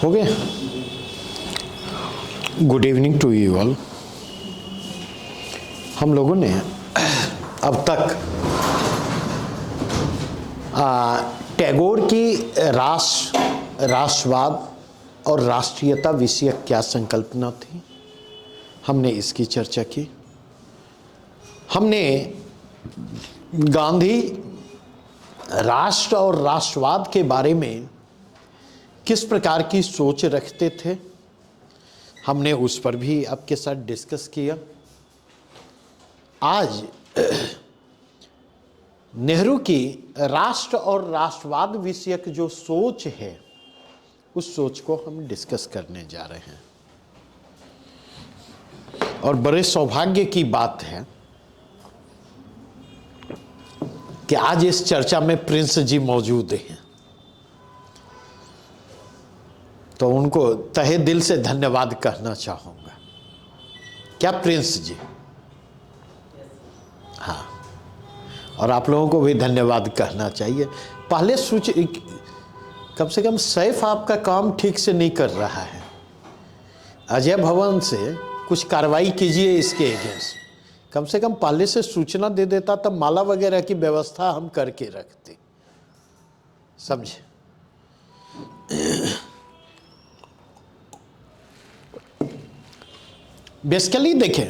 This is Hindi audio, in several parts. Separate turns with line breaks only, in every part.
हो गया। Good evening to you all. हम लोगों ने अब तक टैगोर की राष्ट्रवाद और राष्ट्रीयता विषयक क्या संकल्पना थी, हमने इसकी चर्चा की। हमने गांधी राष्ट्र और राष्ट्रवाद के बारे में किस प्रकार की सोच रखते थे, हमने उस पर भी आपके साथ डिस्कस किया। आज नेहरू की राष्ट्र और राष्ट्रवाद विषयक जो सोच है, उस सोच को हम डिस्कस करने जा रहे हैं। और बड़े सौभाग्य की बात है कि आज इस चर्चा में प्रिंस जी मौजूद हैं, तो उनको तहे दिल से धन्यवाद कहना चाहूंगा। क्या प्रिंस जी? हाँ, और आप लोगों को भी धन्यवाद कहना चाहिए। पहले कम से कम सैफ आपका काम ठीक से नहीं कर रहा है। अजय भवन से कुछ कार्रवाई कीजिए इसके अगेंस्ट। कम से कम पहले से सूचना दे देता तब माला वगैरह की व्यवस्था हम करके रखते, समझे? बेसिकली देखें,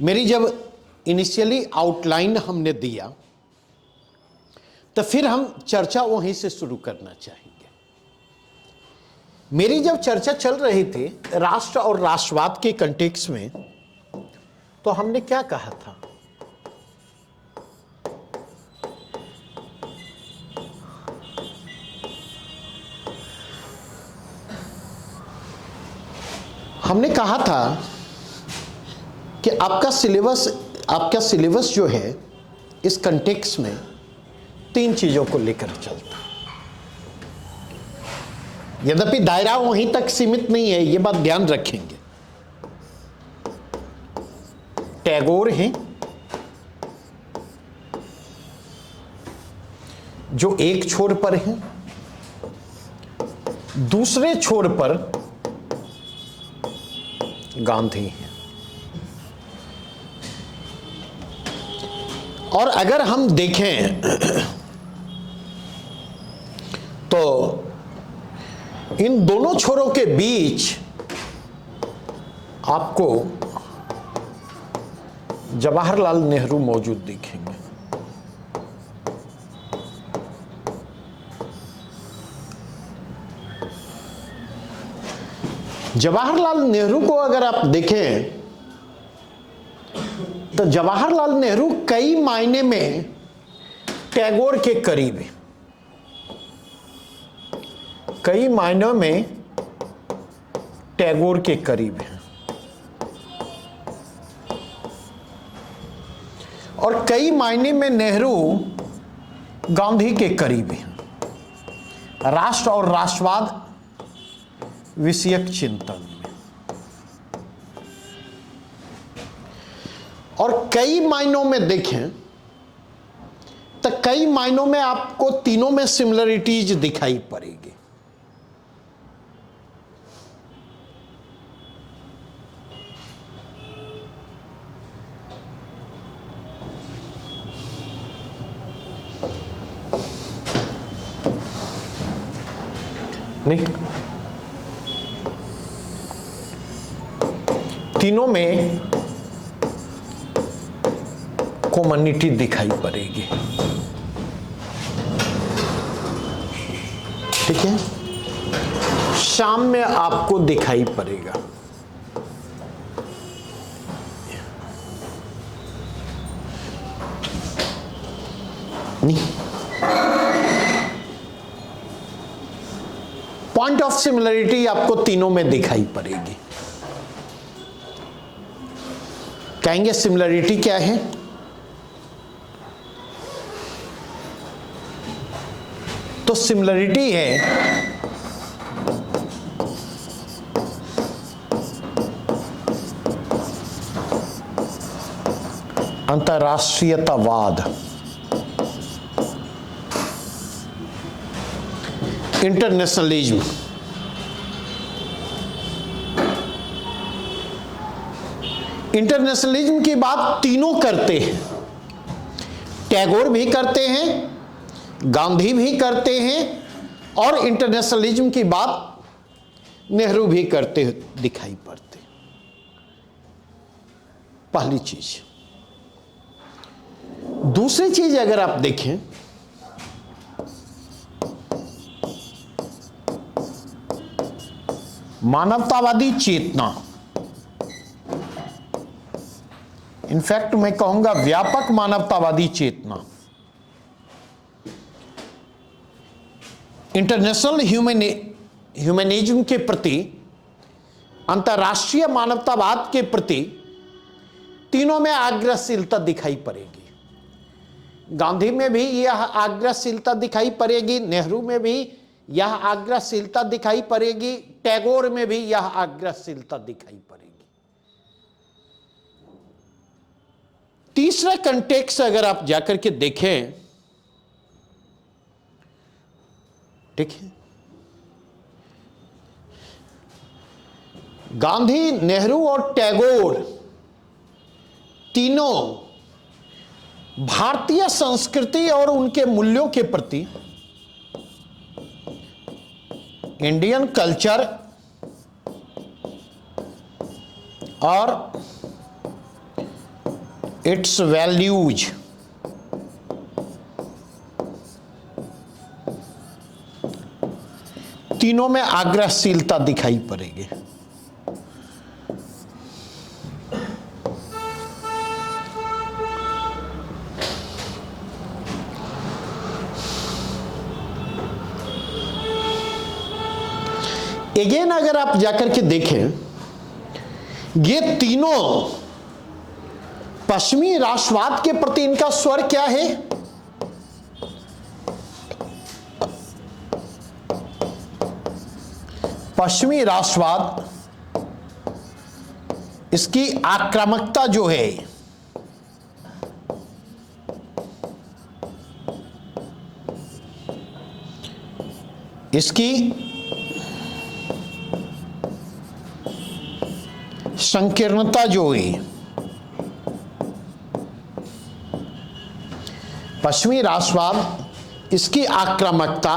मेरी जब इनिशियली आउटलाइन हमने दिया तो फिर हम चर्चा वहीं से शुरू करना चाहेंगे। मेरी जब चर्चा चल रही थी राष्ट्र और राष्ट्रवाद के कंटेक्स्ट में, तो हमने क्या कहा था? हमने कहा था कि आपका सिलेबस जो है इस कंटेक्स्ट में 3 चीजों को लेकर चलता। यद्यपि दायरा वहीं तक सीमित नहीं है, ये बात ध्यान रखेंगे। टैगोर हैं जो एक छोर पर हैं, दूसरे छोर पर गांधी हैं। और अगर हम देखें तो इन दोनों छोरों के बीच आपको जवाहरलाल नेहरू मौजूद दिखेंगे। जवाहरलाल नेहरू को अगर आप देखें तो जवाहरलाल नेहरू कई मायने में टैगोर के करीब है। कई मायनों में टैगोर के करीब है और कई मायने में नेहरू गांधी के करीब है राष्ट्र और राष्ट्रवाद विषयक चिंतन में। और कई मायनों में देखें तो कई मायनों में आपको तीनों में सिमिलरिटीज दिखाई पड़ेगी। नहीं, तीनों में कॉमनिटी दिखाई पड़ेगी। ठीक है, शाम में आपको दिखाई पड़ेगा। नहीं, पॉइंट ऑफ सिमिलरिटी आपको तीनों में दिखाई पड़ेगी। कहेंगे सिमिलरिटी क्या है? तो सिमिलरिटी है अंतर्राष्ट्रीयतावाद, इंटरनेशनलिज्म, इंटरनेशनलिज्म की बात तीनों करते हैं, टैगोर भी करते हैं, गांधी भी करते हैं, और इंटरनेशनलिज्म की बात नेहरू भी करते दिखाई पड़ते। पहली चीज। दूसरी चीज अगर आप देखें, मानवतावादी चेतना, इनफैक्ट मैं कहूंगा व्यापक मानवतावादी चेतना, इंटरनेशनल ह्यूमनिज्म के प्रति, अंतर्राष्ट्रीय मानवतावाद के प्रति तीनों में आग्रहशीलता दिखाई पड़ेगी। गांधी में भी यह आग्रहशीलता दिखाई पड़ेगी, नेहरू में भी यह आग्रहशीलता दिखाई पड़ेगी, टैगोर में भी यह आग्रहशीलता दिखाई पड़ेगी। तीसरा कंटेक्स्ट अगर आप जाकर के देखें, ठीक है, गांधी, नेहरू और टैगोर तीनों भारतीय संस्कृति और उनके मूल्यों के प्रति, इंडियन कल्चर और इट्स वैल्यूज, तीनों में आग्रहशीलता दिखाई पड़ेगी। अगेन अगर आप जाकर के देखें, ये तीनों पश्चिमी राष्ट्रवाद के प्रति इनका स्वर क्या है? पश्चिमी राष्ट्रवाद, इसकी आक्रामकता जो है, इसकी संकीर्णता जो है, पश्चिमी राष्ट्रवाद, इसकी आक्रामकता,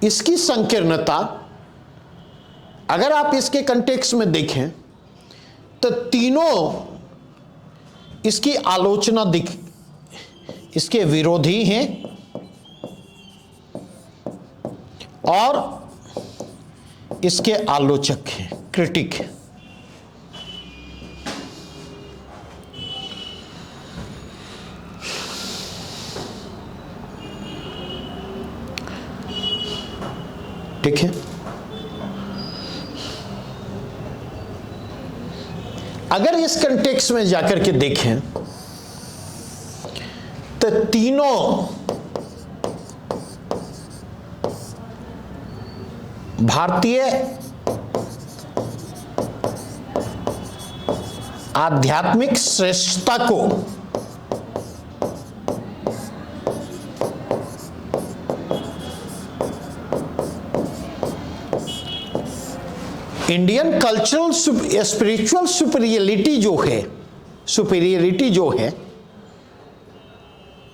इसकी संकीर्णता, अगर आप इसके कंटेक्स्ट में देखें तो तीनों इसकी आलोचना इसके विरोधी हैं और इसके आलोचक हैं, क्रिटिक हैं। ठीक है, अगर इस कंटेक्स्ट में जाकर के देखें तो तीनों भारतीय आध्यात्मिक श्रेष्ठता को इंडियन कल्चरल स्पिरिचुअल सुपीरियरिटी जो है,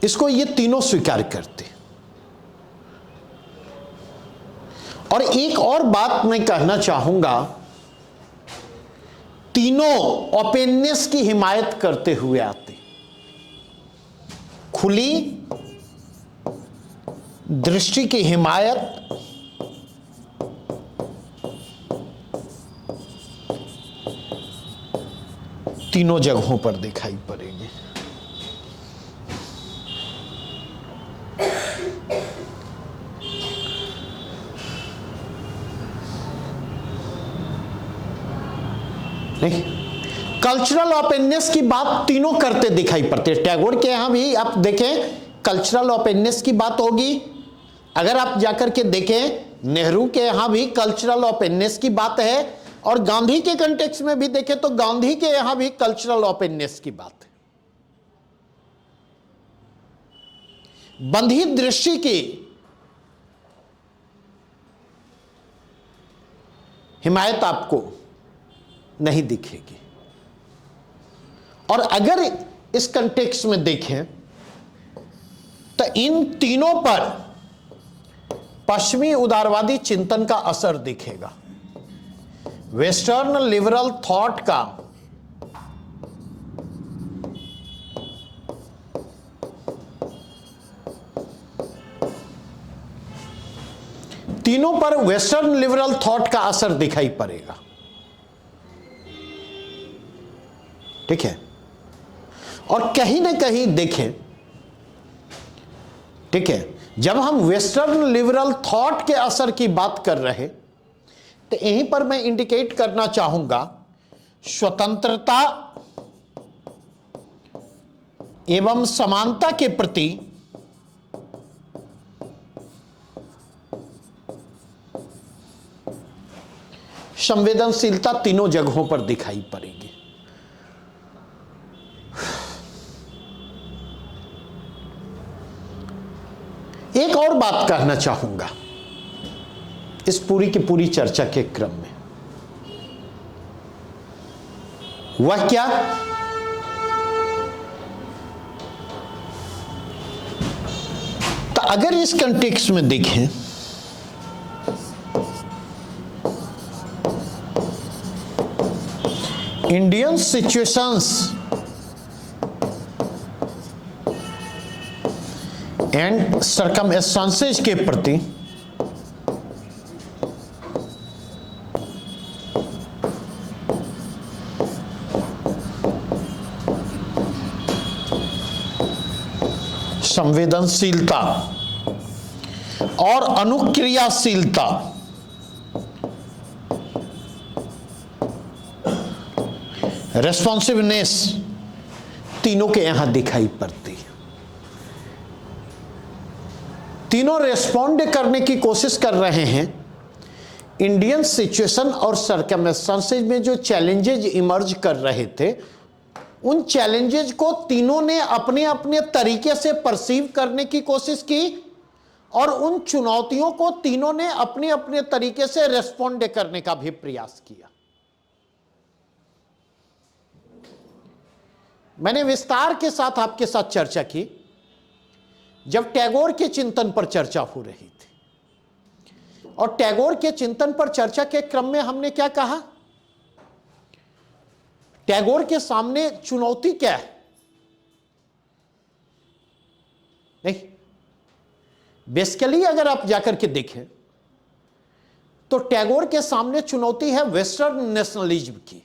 इसको ये तीनों स्वीकार करते। और एक और बात मैं कहना चाहूंगा, तीनों ओपननेस की हिमायत करते हुए आते, खुली दृष्टि की हिमायत, तीनों जगहों पर दिखाई पड़ेगी। नहीं, कल्चरल ओपननेस की बात तीनों करते दिखाई पड़ते। टैगोर के यहां भी आप देखें कल्चरल ओपननेस की बात होगी। अगर आप जाकर के देखें नेहरू के यहां भी कल्चरल ओपननेस की बात है, और गांधी के कंटेक्स्ट में भी देखें तो गांधी के यहां भी कल्चरल ओपननेस की बात है। बंधी दृष्टि की हिमायत आपको नहीं दिखेगी। और अगर इस कंटेक्स्ट में देखें तो इन तीनों पर पश्चिमी उदारवादी चिंतन का असर दिखेगा। वेस्टर्न लिबरल थॉट का तीनों पर वेस्टर्न लिबरल थॉट का असर दिखाई पड़ेगा। ठीक है, और कहीं ना कहीं देखें, ठीक है, जब हम वेस्टर्न लिबरल थॉट के असर की बात कर रहे तो यहीं पर मैं इंडिकेट करना चाहूंगा स्वतंत्रता एवं समानता के प्रति संवेदनशीलता तीनों जगहों पर दिखाई पड़ेगी। एक और बात कहना चाहूंगा इस पूरी की पूरी चर्चा के क्रम में, वह क्या? तो अगर इस कंटेक्स्ट में देखें इंडियन सिचुएशंस एंड सर्कमस्टेंसेस के प्रति संवेदनशीलता और अनुक्रियाशीलता रेस्पॉन्सिवनेस तीनों के यहां दिखाई पड़ती है। तीनों रेस्पॉन्ड करने की कोशिश कर रहे हैं इंडियन सिचुएशन और सर्कमस्टेंसेस में जो चैलेंजेज इमर्ज कर रहे थे, उन चैलेंजेज को तीनों ने अपने अपने तरीके से परसीव करने की कोशिश की और उन चुनौतियों को तीनों ने अपने अपने तरीके से रेस्पॉन्ड करने का भी प्रयास किया। मैंने विस्तार के साथ आपके साथ चर्चा की जब टैगोर के चिंतन पर चर्चा हो रही थी, और टैगोर के चिंतन पर चर्चा के क्रम में हमने क्या कहा? टैगोर के सामने चुनौती क्या है? नहीं, बेसिकली अगर आप जाकर के देखें तो टैगोर के सामने चुनौती है वेस्टर्न नेशनलिज्म की।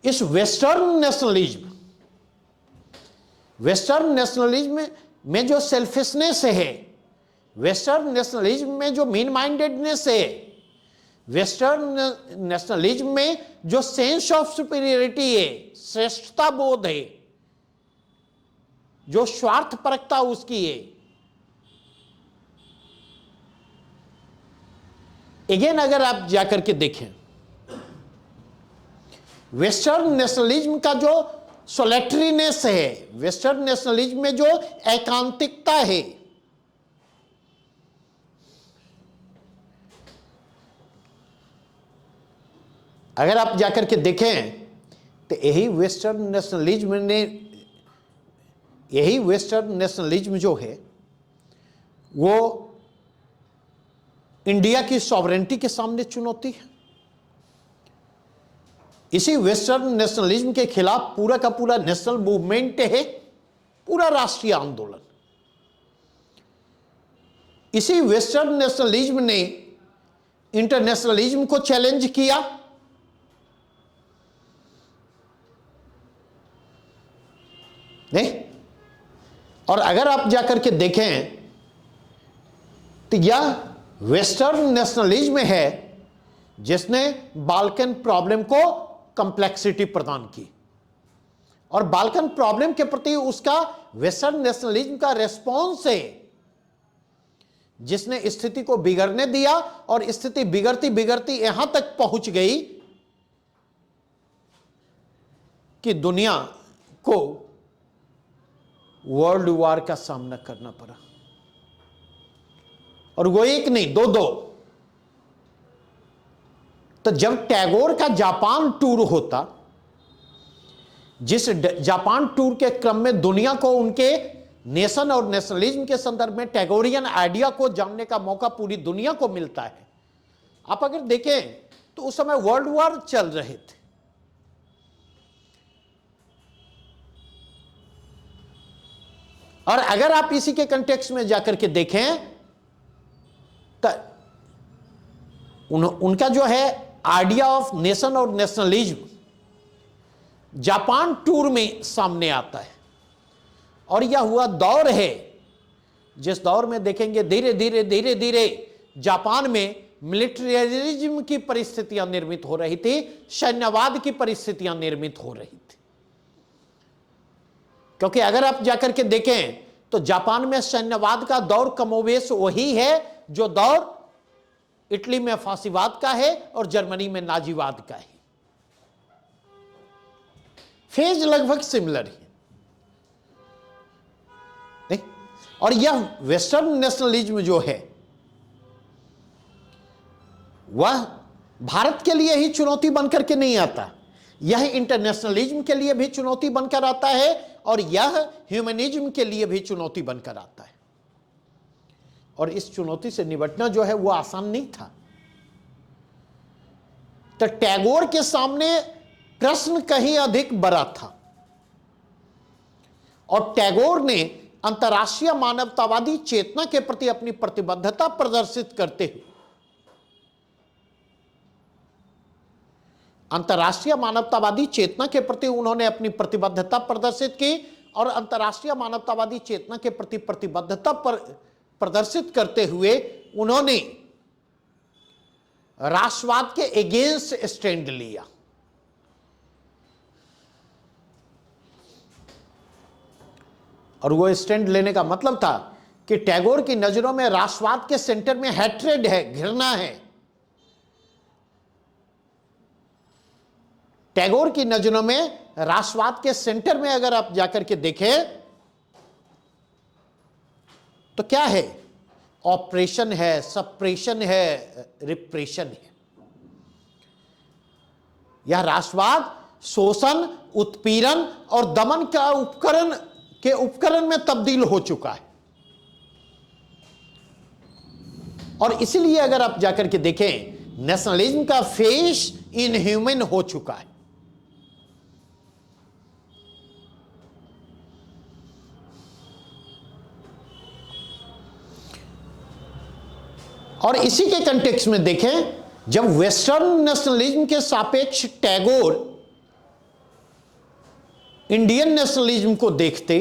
इस वेस्टर्न नेशनलिज्म में जो सेल्फिशनेस है, वेस्टर्न नेशनलिज्म में जो मीन माइंडेडनेस है, वेस्टर्न नेशनलिज्म में जो सेंस ऑफ सुपीरियरिटी है, श्रेष्ठता बोध है, जो स्वार्थपरकता उसकी है, अगेन अगर आप जाकर के देखें वेस्टर्न नेशनलिज्म का जो सोलेटरीनेस है, वेस्टर्न नेशनलिज्म में जो एकांतिकता है, अगर आप जाकर के देखें तो यही वेस्टर्न नेशनलिज्म जो है वो इंडिया की सॉवरेंटी के सामने चुनौती है। इसी वेस्टर्न नेशनलिज्म के खिलाफ पूरा का पूरा नेशनल मूवमेंट है, पूरा राष्ट्रीय आंदोलन। इसी वेस्टर्न नेशनलिज्म ने इंटरनेशनलिज्म को चैलेंज किया, नहीं? और अगर आप जाकर के देखें तो यह वेस्टर्न नेशनलिज्म है जिसने बाल्कन प्रॉब्लम को कॉम्प्लेक्सिटी प्रदान की, और बाल्कन प्रॉब्लम के प्रति उसका वेस्टर्न नेशनलिज्म का रेस्पॉन्स है जिसने स्थिति को बिगड़ने दिया, और स्थिति बिगड़ती बिगड़ती यहां तक पहुंच गई कि दुनिया को वर्ल्ड वॉर का सामना करना पड़ा, और वो एक नहीं, दो। तो जब टैगोर का जापान टूर होता, जिस जापान टूर के क्रम में दुनिया को उनके नेशन और नेशनलिज्म के संदर्भ में टैगोरियन आइडिया को जानने का मौका पूरी दुनिया को मिलता है। आप अगर देखें तो उस समय वर्ल्ड वॉर चल रहे थे, और अगर आप इसी के कंटेक्स्ट में जाकर के देखें तो उनका जो है आइडिया ऑफ नेशन और नेशनलिज्म जापान टूर में सामने आता है। और यह हुआ दौर है जिस दौर में देखेंगे धीरे धीरे धीरे धीरे जापान में मिलिट्रियलिज्म की परिस्थितियां निर्मित हो रही थी, सैन्यवाद की परिस्थितियां निर्मित हो रही थी। क्योंकि अगर आप जाकर के देखें तो जापान में सैन्यवाद का दौर कमोवेश वही है जो दौर इटली में फांसीवाद का है और जर्मनी में नाजीवाद का है। फेज लगभग सिमिलर है। नहीं? और यह वेस्टर्न नेशनलिज्म जो है वह भारत के लिए ही चुनौती बनकर के नहीं आता, यह इंटरनेशनलिज्म के लिए भी चुनौती बनकर आता है और यह ह्यूमनिज्म के लिए भी चुनौती बनकर आता है। और इस चुनौती से निपटना जो है वो आसान नहीं था। तो टैगोर के सामने प्रश्न कहीं अधिक बड़ा था और टैगोर ने अंतर्राष्ट्रीय मानवतावादी चेतना के प्रति अपनी प्रतिबद्धता प्रदर्शित करते हुए अंतर्राष्ट्रीय मानवतावादी चेतना के प्रति उन्होंने अपनी प्रतिबद्धता प्रदर्शित की और अंतर्राष्ट्रीय मानवतावादी चेतना के प्रति प्रतिबद्धता प्रदर्शित करते हुए उन्होंने राष्ट्रवाद के अगेंस्ट स्टैंड लिया। और वो स्टैंड लेने का मतलब था कि टैगोर की नजरों में राष्ट्रवाद के सेंटर में हैट्रेड है, घृणा है। टैगोर की नजरों में राष्ट्रवाद के सेंटर में अगर आप जाकर के देखें तो क्या है? ऑपरेशन है, सप्रेशन है, रिप्रेशन है। यह राष्ट्रवाद शोषण, उत्पीड़न और दमन का उपकरण में तब्दील हो चुका है। और इसलिए अगर आप जाकर के देखें नेशनलिज्म का फेस इनह्यूमन हो चुका है। और इसी के कंटेक्स्ट में देखें, जब वेस्टर्न नेशनलिज्म के सापेक्ष टैगोर इंडियन नेशनलिज्म को देखते,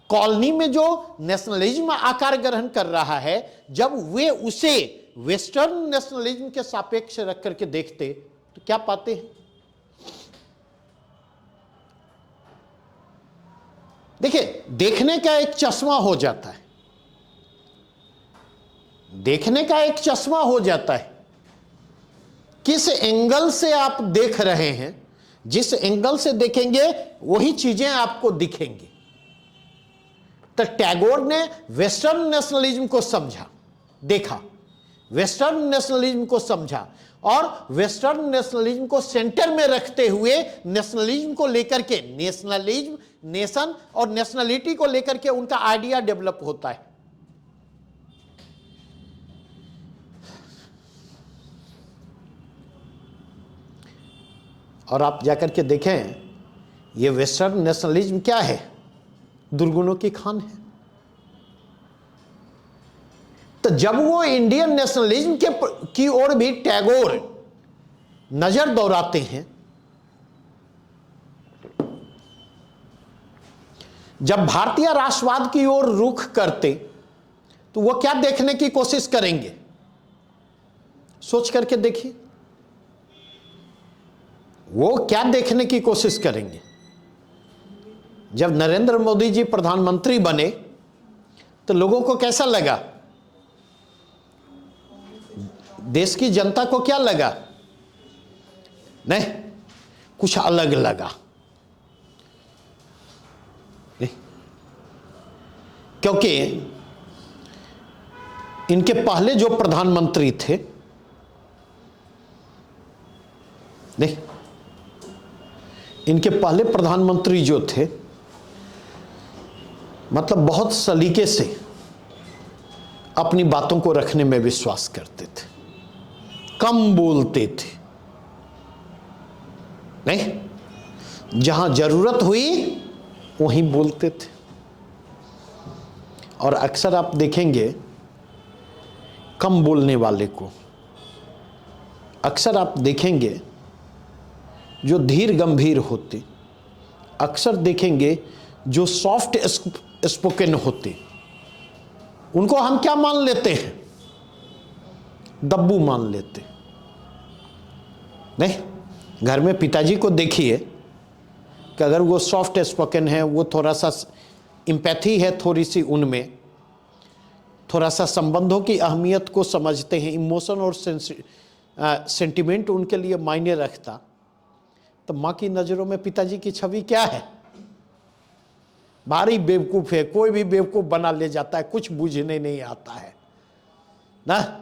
कॉलोनी में जो नेशनलिज्म आकार ग्रहण कर रहा है, जब वे उसे वेस्टर्न नेशनलिज्म के सापेक्ष रख करके देखते तो क्या पाते हैं? देखिए, देखने का एक चश्मा हो जाता है, देखने का एक चश्मा हो जाता है। किस एंगल से आप देख रहे हैं, जिस एंगल से देखेंगे वही चीजें आपको दिखेंगी। तो टैगोर ने वेस्टर्न नेशनलिज्म को समझा, देखा, वेस्टर्न नेशनलिज्म को समझा और वेस्टर्न नेशनलिज्म को सेंटर में रखते हुए नेशनलिज्म को लेकर के, नेशनलिज्म, नेशन और नेशनलिटी को लेकर के उनका आइडिया डेवलप होता है। और आप जाकर के देखें ये वेस्टर्न नेशनलिज्म क्या है? दुर्गुणों की खान है। तो जब वो इंडियन नेशनलिज्म की ओर भी टैगोर नजर दौड़ाते हैं, जब भारतीय राष्ट्रवाद की ओर रुख करते तो वो क्या देखने की कोशिश करेंगे? सोच करके देखिए, वो क्या देखने की कोशिश करेंगे? जब नरेंद्र मोदी जी प्रधानमंत्री बने तो लोगों को कैसा लगा? देश की जनता को क्या लगा? नहीं, कुछ अलग लगा। क्योंकि इनके पहले जो प्रधानमंत्री थे नहीं, इनके पहले प्रधानमंत्री जो थे, मतलब बहुत सलीके से अपनी बातों को रखने में विश्वास करते थे, कम बोलते थे। नहीं, जहां जरूरत हुई वहीं बोलते थे। और अक्सर आप देखेंगे कम बोलने वाले को, अक्सर आप देखेंगे जो धीर गंभीर होते, अक्सर देखेंगे जो सॉफ्ट स्पोकन होते, उनको हम क्या मान लेते हैं? दब्बू मान लेते। नहीं, घर में पिताजी को देखिए कि अगर वो सॉफ्ट स्पोकन है, वो थोड़ा सा एम्पैथी है थोड़ी सी उनमें, थोड़ा सा संबंधों की अहमियत को समझते हैं, इमोशन और सेंटिमेंट उनके लिए मायने रखता, तो माँ की नज़रों में पिताजी की छवि क्या है? भारी बेवकूफ़ है, कोई भी बेवकूफ़ बना ले जाता है, कुछ बूझने नहीं आता है ना।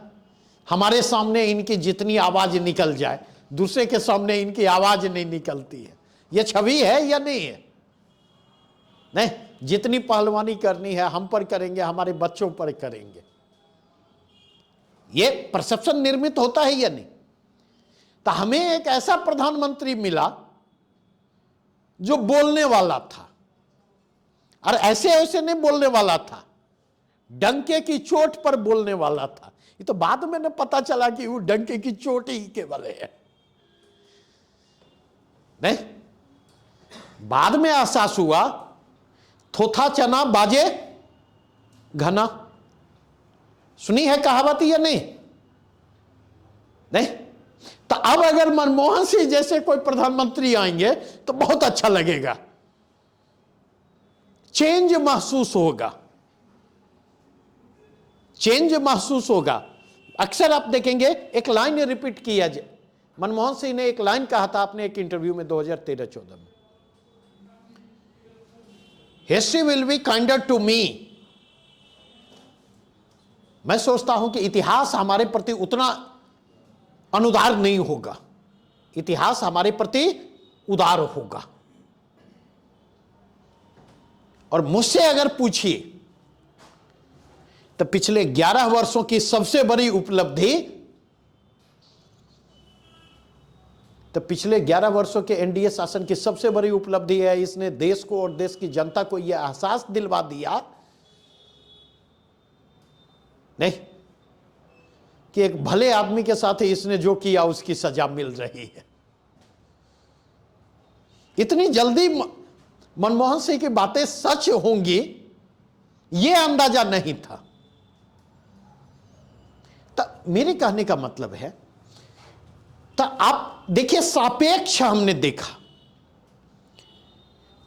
हमारे सामने इनकी जितनी आवाज़ निकल जाए, दूसरे के सामने इनकी आवाज़ नहीं निकलती है। ये छवि है या नहीं है? नहीं, जितनी पहलवानी करनी है हम पर करेंगे, हमारे बच्चों पर करेंगे। ये परसेप्शन निर्मित होता है या नहीं? तो हमें एक ऐसा प्रधानमंत्री मिला जो बोलने वाला था, और ऐसे ऐसे नहीं बोलने वाला था, डंके की चोट पर बोलने वाला था। ये तो बाद में न पता चला कि वो डंके की चोट ही केवल है। नहीं, बाद में एहसास हुआ थोथा चना बाजे घना। सुनी है कहावत या नहीं? नहीं, तो अब अगर मनमोहन सिंह जैसे कोई प्रधानमंत्री आएंगे तो बहुत अच्छा लगेगा, चेंज महसूस होगा, चेंज महसूस होगा। अक्सर आप देखेंगे एक लाइन रिपीट किया जाए, मनमोहन सिंह ने एक लाइन कहा था अपने एक इंटरव्यू में 2013-14 में, history will be kinder to me. मैं सोचता हूं कि इतिहास हमारे प्रति उतना अनुदार नहीं होगा, इतिहास हमारे प्रति उदार होगा। और मुझसे अगर पूछिए तो पिछले 11 वर्षों की सबसे बड़ी उपलब्धि, तो पिछले 11 वर्षों के एनडीए शासन की सबसे बड़ी उपलब्धि है, इसने देश को और देश की जनता को यह एहसास दिलवा दिया नहीं कि एक भले आदमी के साथ इसने जो किया उसकी सजा मिल रही है। इतनी जल्दी मनमोहन सिंह की बातें सच होंगी यह अंदाजा नहीं था। तो मेरे कहने का मतलब है, तो आप देखिए सापेक्ष हमने देखा,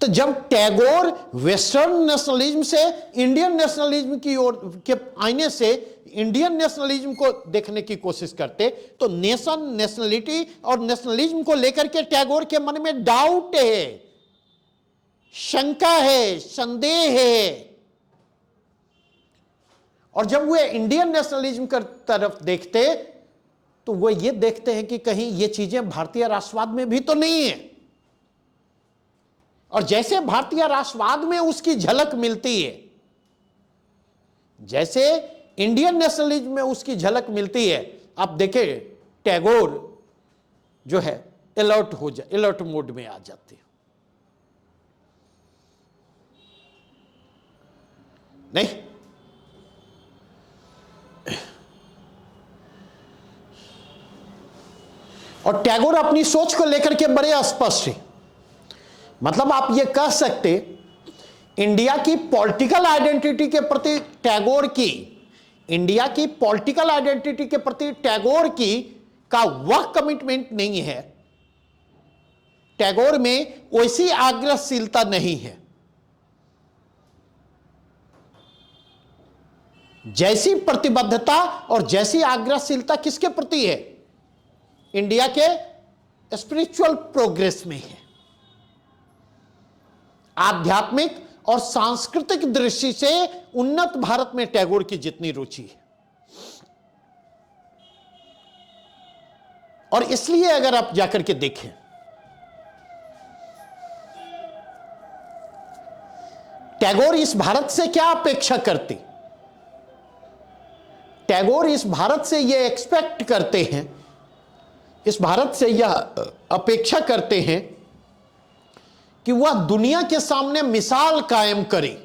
तो जब टैगोर वेस्टर्न नेशनलिज्म से इंडियन नेशनलिज्म की ओर के आईने से इंडियन नेशनलिज्म को देखने की कोशिश करते, तो नेशन, नेशनलिटी और नेशनलिज्म को लेकर के टैगोर के मन में डाउट है, शंका है, संदेह है। और जब वे इंडियन नेशनलिज्म की तरफ देखते तो वो ये देखते हैं कि कहीं ये चीजें भारतीय राष्ट्रवाद में भी तो नहीं है। और जैसे भारतीय राष्ट्रवाद में उसकी झलक मिलती है, जैसे इंडियन नेशनलिज्म में उसकी झलक मिलती है, आप देखें टैगोर जो है अलर्ट मोड में आ जाते हैं। नहीं, और टैगोर अपनी सोच को लेकर के बड़े स्पष्ट है। मतलब आप ये कह सकते इंडिया की पॉलिटिकल आइडेंटिटी के प्रति टैगोर की, इंडिया की पॉलिटिकल आइडेंटिटी के प्रति टैगोर की का वह कमिटमेंट नहीं है, टैगोर में वैसी आग्रहशीलता नहीं है जैसी प्रतिबद्धता और जैसी आग्रहशीलता किसके प्रति है, इंडिया के स्पिरिचुअल प्रोग्रेस में है। आध्यात्मिक और सांस्कृतिक दृष्टि से उन्नत भारत में टैगोर की जितनी रुचि है, और इसलिए अगर आप जाकर के देखें, टैगोर इस भारत से क्या अपेक्षा करते? टैगोर इस भारत से यह एक्सपेक्ट करते हैं, इस भारत से यह अपेक्षा करते हैं कि वह दुनिया के सामने मिसाल कायम करे,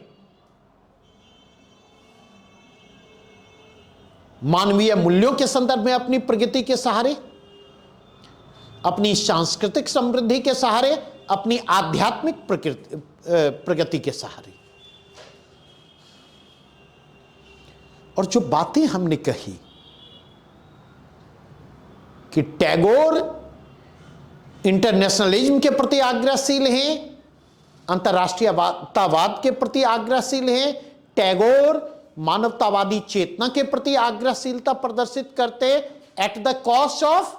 मानवीय मूल्यों के संदर्भ में अपनी प्रगति के सहारे, अपनी सांस्कृतिक समृद्धि के सहारे, अपनी आध्यात्मिक प्रगति के सहारे। और जो बातें हमने कही कि टैगोर इंटरनेशनलिज्म के प्रति आग्रहशील हैं, अंतर्राष्ट्रीयतावाद के प्रति आग्रहशील हैं, टैगोर मानवतावादी चेतना के प्रति आग्रहशीलता प्रदर्शित करते at the cost of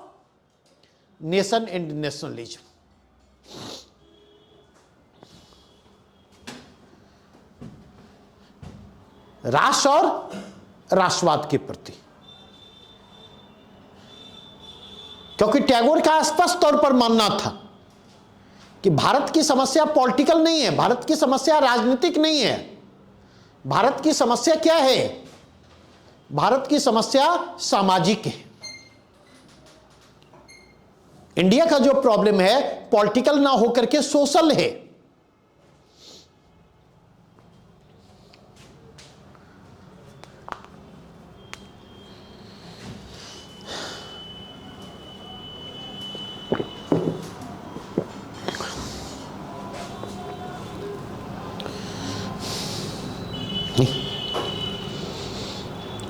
nation and nationalism. राष्ट्र और राष्ट्रवाद के प्रति, क्योंकि टैगोर का स्पष्ट तौर पर मानना था कि भारत की समस्या पॉलिटिकल नहीं है, भारत की समस्या राजनीतिक नहीं है, भारत की समस्या क्या है? भारत की समस्या सामाजिक है। इंडिया का जो प्रॉब्लम है पॉलिटिकल ना होकर के सोशल है।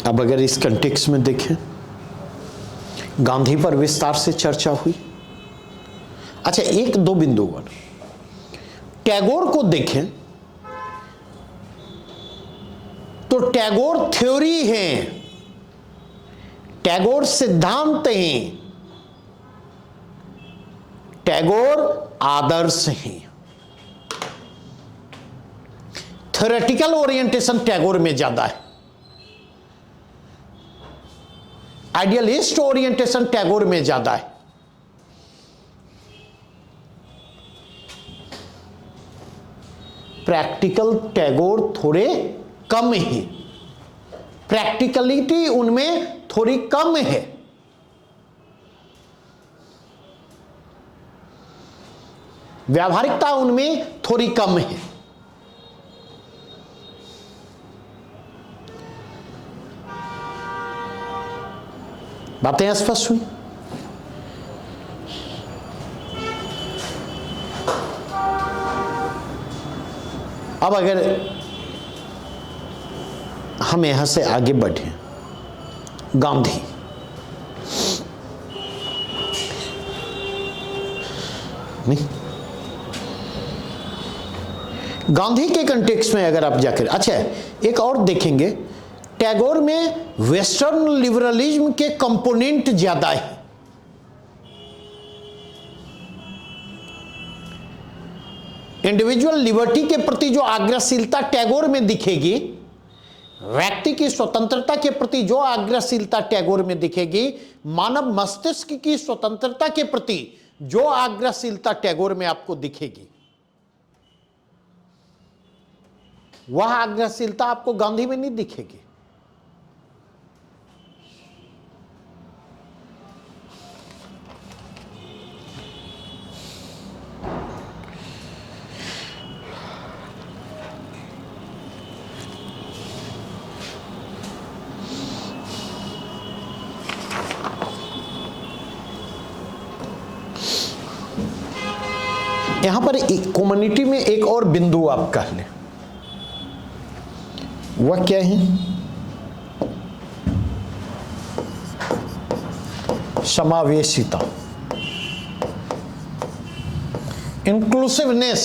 अब अगर इस कंटेक्स्ट में देखें, गांधी पर विस्तार से चर्चा हुई। अच्छा, एक दो बिंदु पर टैगोर को देखें तो टैगोर थ्योरी है, टैगोर सिद्धांत हैं, टैगोर आदर्श हैं। थ्योरेटिकल ओरिएंटेशन टैगोर में ज्यादा है, आइडियलिस्ट ओरिएंटेशन टैगोर में ज्यादा है। प्रैक्टिकल टैगोर थोड़े कम है, प्रैक्टिकलिटी उनमें थोड़ी कम है। व्यावहारिकता उनमें थोड़ी कम है। बातें स्पष्ट हुई? अब अगर हम यहां से आगे बढ़े, गांधी नहीं, गांधी के कंटेक्स्ट में अगर आप जाकर, अच्छा एक और देखेंगे, टैगोर में वेस्टर्न लिबरलिज्म के कंपोनेंट ज्यादा है। इंडिविजुअल लिबर्टी के प्रति जो आग्रहशीलता टैगोर में दिखेगी, व्यक्ति की स्वतंत्रता के प्रति जो आग्रहशीलता टैगोर में दिखेगी, मानव मस्तिष्क की स्वतंत्रता के प्रति जो आग्रहशीलता टैगोर में आपको दिखेगी, वह आग्रहशीलता आपको गांधी में नहीं दिखेगी। यहां पर कम्युनिटी में एक और बिंदु आप कह लें, वह क्या है? समावेशिता, इंक्लूसिवनेस।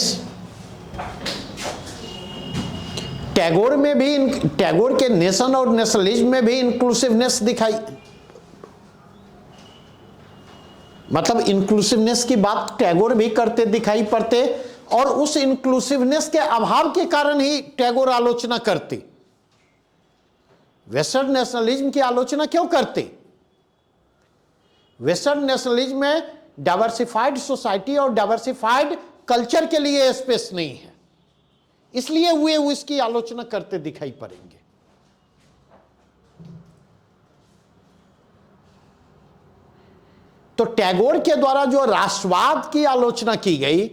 टैगोर में भी, टैगोर के नेशन और नेशनलिज्म में भी इंक्लूसिवनेस दिखाई, मतलब इंक्लूसिवनेस की बात टैगोर भी करते दिखाई पड़ते, और उस इंक्लूसिवनेस के अभाव के कारण ही टैगोर आलोचना करते। वेस्टर्न नेशनलिज्म की आलोचना क्यों करते? वेस्टर्न नेशनलिज्म में डाइवर्सिफाइड सोसाइटी और डाइवर्सिफाइड कल्चर के लिए स्पेस नहीं है, इसलिए वे उसकी आलोचना करते दिखाई पड़ेंगे। तो टैगोर के द्वारा जो राष्ट्रवाद की आलोचना की गई,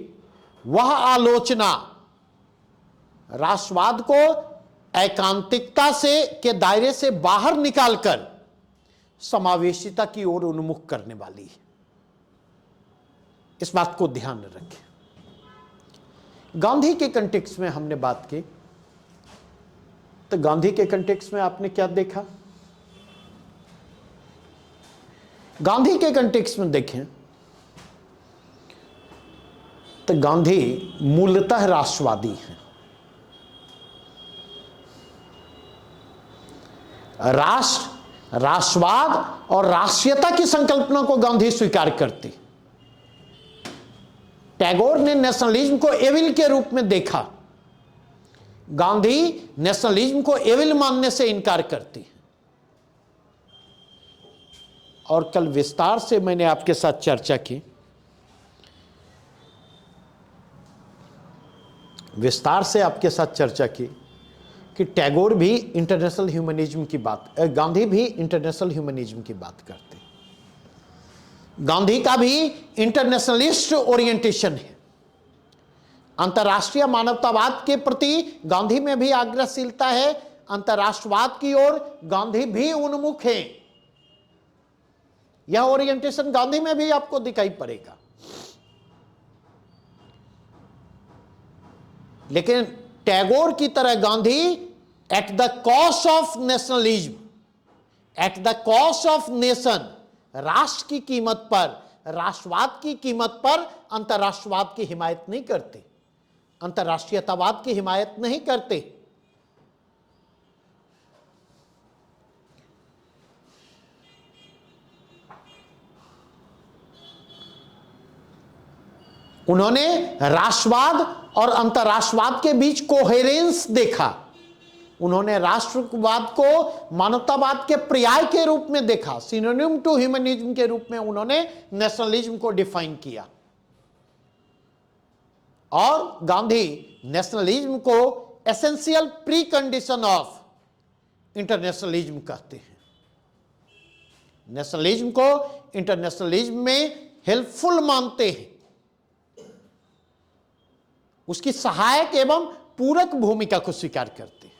वह आलोचना राष्ट्रवाद को एकांतिकता से के दायरे से बाहर निकालकर समावेशिता की ओर उन्मुख करने वाली है। इस बात को ध्यान में रखें। गांधी के कंटेक्स्ट में हमने बात की, तो गांधी के कंटेक्स्ट में आपने क्या देखा? गांधी के कंटेक्स्ट में देखें तो गांधी मूलतः राष्ट्रवादी हैं। राष्ट्रवाद और राष्ट्रीयता की संकल्पना को गांधी स्वीकार करते। टैगोर ने नेशनलिज्म को एविल के रूप में देखा, गांधी नेशनलिज्म को एविल मानने से इनकार करती है। और कल विस्तार से मैंने आपके साथ चर्चा की, कि टैगोर भी इंटरनेशनल ह्यूमनिज्म की बात, गांधी भी इंटरनेशनल ह्यूमनिज्म की बात करते। गांधी का भी इंटरनेशनलिस्ट ओरिएंटेशन है। अंतर्राष्ट्रीय मानवतावाद के प्रति गांधी में भी आग्रहशीलता है, अंतर्राष्ट्रवाद की ओर गांधी भी उन्मुख है। यह ओरिएंटेशन गांधी में भी आपको दिखाई पड़ेगा। लेकिन टैगोर की तरह Gandhi at the cost of nationalism, at the cost of nation, राष्ट्र की कीमत पर, राष्ट्रवाद की कीमत पर अंतर्राष्ट्रवाद की हिमायत नहीं करते, अंतर्राष्ट्रीयतावाद की हिमायत नहीं करते। उन्होंने राष्ट्रवाद और अंतर्राष्ट्रवाद के बीच कोहेरेंस देखा। उन्होंने राष्ट्रवाद को मानवतावाद के पर्याय के रूप में देखा, सिनोनिम टू ह्यूमनिज्म के रूप में उन्होंने नेशनलिज्म को डिफाइन किया। और गांधी नेशनलिज्म को essential pre condition of internationalism कहते हैं। नेशनलिज्म को इंटरनेशनलिज्म में हेल्पफुल मानते हैं, उसकी सहायक एवं पूरक भूमिका को स्वीकार करते हैं।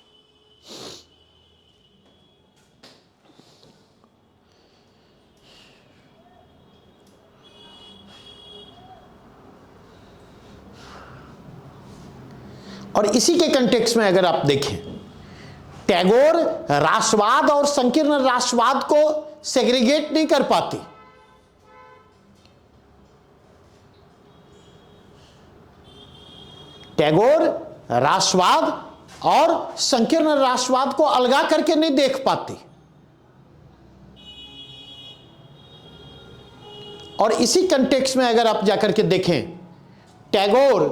और इसी के कंटेक्स्ट में अगर आप देखें, टैगोर राष्ट्रवाद और संकीर्ण राष्ट्रवाद को सेग्रीगेट नहीं कर पाती। टैगोर राष्ट्रवाद और संकीर्ण राष्ट्रवाद को अलगा करके नहीं देख पाती। और इसी कंटेक्स्ट में अगर आप जाकर के देखें, टैगोर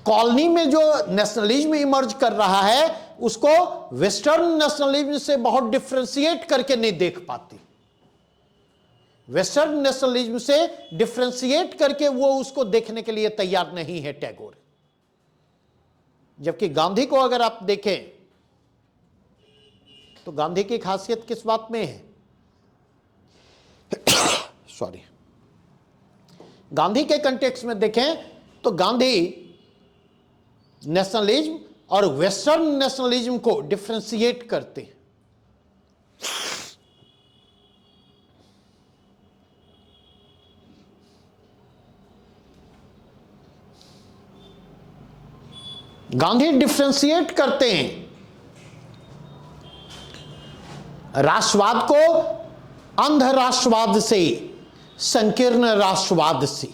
कॉलोनी में जो नेशनलिज्म इमर्ज कर रहा है उसको वेस्टर्न नेशनलिज्म से बहुत डिफरेंशिएट करके नहीं देख पाती। वेस्टर्न नेशनलिज्म से डिफरेंशिएट करके वो उसको देखने के लिए तैयार नहीं है टैगोर। जबकि गांधी को अगर आप देखें तो गांधी की खासियत किस बात में है? सॉरी, गांधी के कंटेक्स्ट में देखें तो गांधी नेशनलिज्म और वेस्टर्न नेशनलिज्म को डिफरेंशिएट करते हैं। गांधी डिफरेंशिएट करते हैं राष्ट्रवाद को अंध राष्ट्रवाद से, संकीर्ण राष्ट्रवाद से।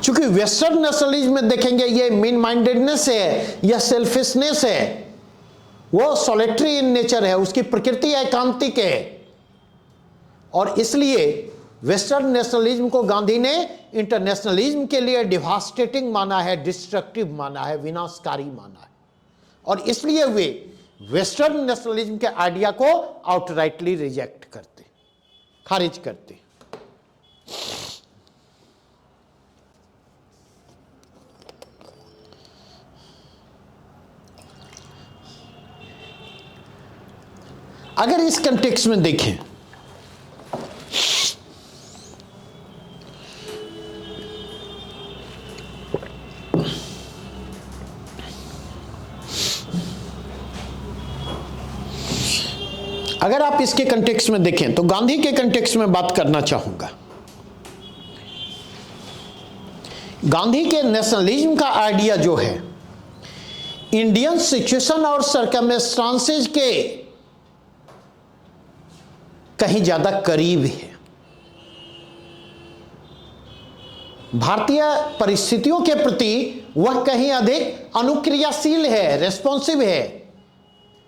क्योंकि वेस्टर्न नेशनलिज्म में देखेंगे ये मीन माइंडेडनेस है या सेल्फिशनेस है, वो सॉलिटरी इन नेचर है, उसकी प्रकृति एकांतिक है। और इसलिए वेस्टर्न नेशनलिज्म को गांधी ने इंटरनेशनलिज्म के लिए डिवास्टेटिंग माना है, डिस्ट्रक्टिव माना है, विनाशकारी माना है, और इसलिए वे वेस्टर्न नेशनलिज्म के आइडिया को आउटराइटली रिजेक्ट करते, खारिज करते। अगर इस कंटेक्स्ट में देखें, अगर आप इसके कंटेक्स्ट में देखें तो गांधी के कंटेक्स्ट में बात करना चाहूंगा। गांधी के नेशनलिज्म का आइडिया जो है इंडियन सिचुएशन और सर्कमस्टांसेस के कहीं ज्यादा करीब है, भारतीय परिस्थितियों के प्रति वह कहीं अधिक अनुक्रियाशील है, रेस्पॉन्सिव है,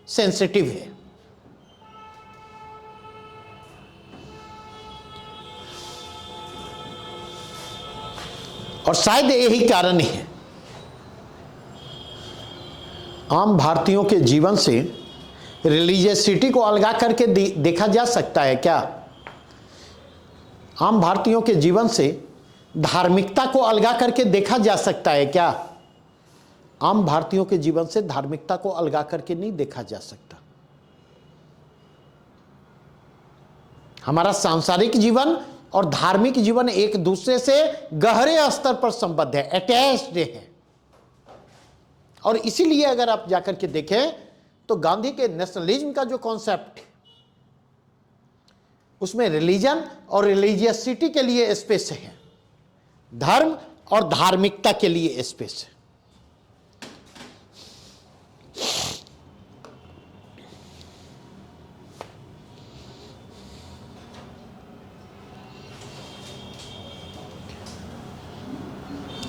सेंसिटिव है। और शायद यही कारण है आम भारतीयों के जीवन से रिलीजियसिटी को अलगा करके देखा जा सकता है क्या? आम भारतीयों के जीवन से धार्मिकता को अलगा करके देखा जा सकता है क्या? आम भारतीयों के जीवन से धार्मिकता को अलगा करके नहीं देखा जा सकता। हमारा सांसारिक जीवन और धार्मिक जीवन एक दूसरे से गहरे स्तर पर संबद्ध है, अटैच्ड है। और इसीलिए अगर आप जाकर के देखें तो गांधी के नेशनलिज्म का जो कॉन्सेप्ट है उसमें रिलीजन और रिलीजियसिटी के लिए स्पेस है, धर्म और धार्मिकता के लिए स्पेस है।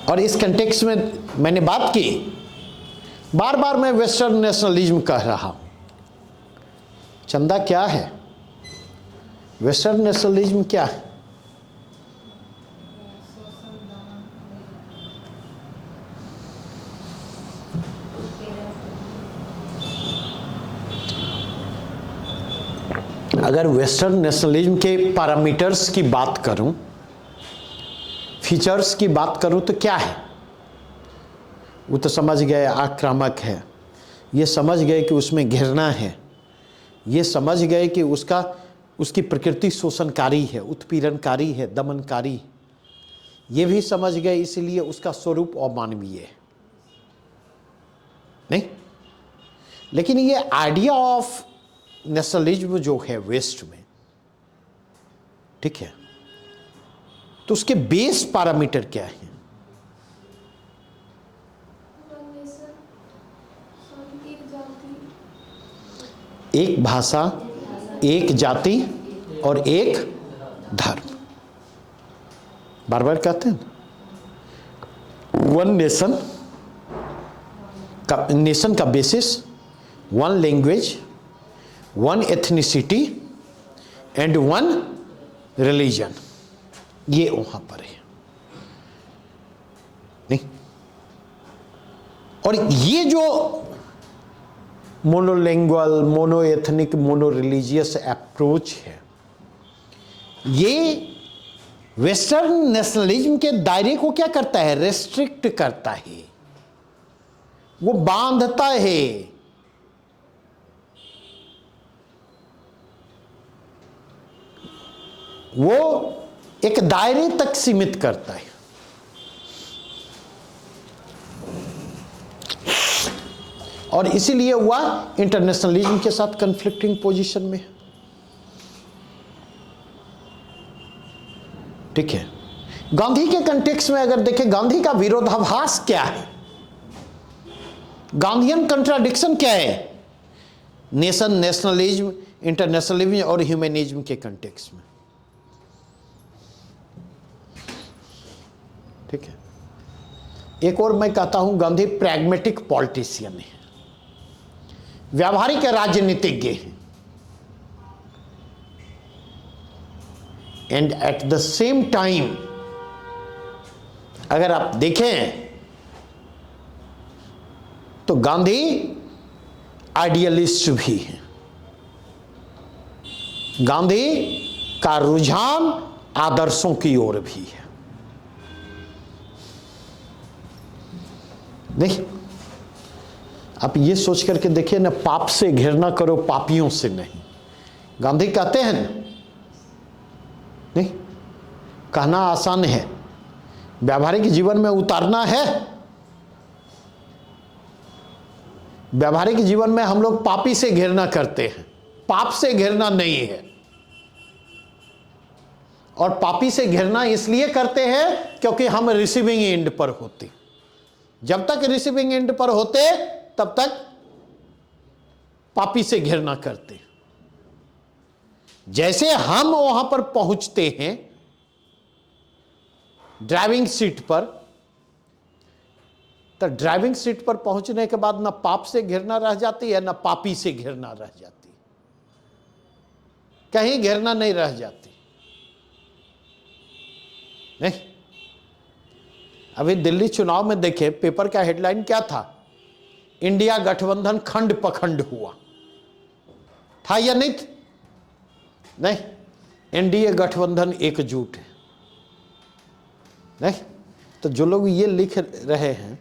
और इस कंटेक्स्ट में मैंने बात की, बार बार मैं वेस्टर्न नेशनलिज्म कह रहा हूं। चंदा क्या है? वेस्टर्न नेशनलिज्म क्या है? अगर वेस्टर्न नेशनलिज्म के पैरामीटर्स की बात करूं, फीचर्स की बात करूं तो क्या है? वो तो समझ गए आक्रामक है, ये समझ गए कि उसमें घृणा है, ये समझ गए कि उसकी प्रकृति शोषणकारी है, उत्पीड़नकारी है, दमनकारी, ये भी समझ गए, इसलिए उसका स्वरूप अमानवीय है। नहीं, लेकिन ये आइडिया ऑफ नेशनलिज्म जो है वेस्ट में, ठीक है, तो उसके बेस पैरामीटर क्या है? एक भाषा, एक जाति और एक धर्म। बार बार कहते हैं वन नेशन का basis, one language, one ethnicity and one religion, ये वहां पर है। नहीं, और ये जो monolingual, mono ethnic, mono religious approach है, ये वेस्टर्न नेशनलिज्म के दायरे को क्या करता है? रेस्ट्रिक्ट करता है, वो बांधता है। वो एक दायरे तक सीमित करता है। और इसीलिए हुआ इंटरनेशनलिज्म के साथ कन्फ्लिक्टिंग पोजीशन में। ठीक है, गांधी के कंटेक्स्ट में अगर देखें, गांधी का विरोधाभास क्या है, गांधीयन कंट्राडिक्शन क्या है नेशन, नेशनलिज्म, इंटरनेशनलिज्म और ह्यूमनिज्म के कंटेक्स्ट में? ठीक है, एक और मैं कहता हूं गांधी प्रैग्मेटिक पॉलिटिशियन है, व्यावहारिक राजनीतिज्ञ है। And at the same time अगर आप देखें तो गांधी आइडियलिस्ट भी हैं। गांधी का रुझान आदर्शों की ओर भी है। नहीं, आप ये सोच करके देखिए ना, पाप से घृणा करो, पापियों से नहीं। गांधी कहते हैं नहीं, कहना आसान है, व्यावहारिक जीवन में उतारना है। व्यावहारिक जीवन में हम लोग पापी से घृणा करते हैं, पाप से घृणा नहीं है। और पापी से घृणा इसलिए करते हैं क्योंकि हम रिसीविंग एंड पर होते। जब तक रिसीविंग एंड पर होते तब तक पापी से घृणा करते। जैसे हम वहां पर पहुंचते हैं ड्राइविंग सीट पर, तो ड्राइविंग सीट पर पहुंचने के बाद ना पाप से घृणा रह जाती है, ना पापी से घृणा रह जाती, कहीं घृणा नहीं रह जाती। नहीं, अभी दिल्ली चुनाव में देखे, पेपर का हेडलाइन क्या था? इंडिया गठबंधन खंड पखंड हुआ था या नहीं? नहीं, एनडीए गठबंधन एकजुट है। नहीं, तो जो लोग ये लिख रहे हैं,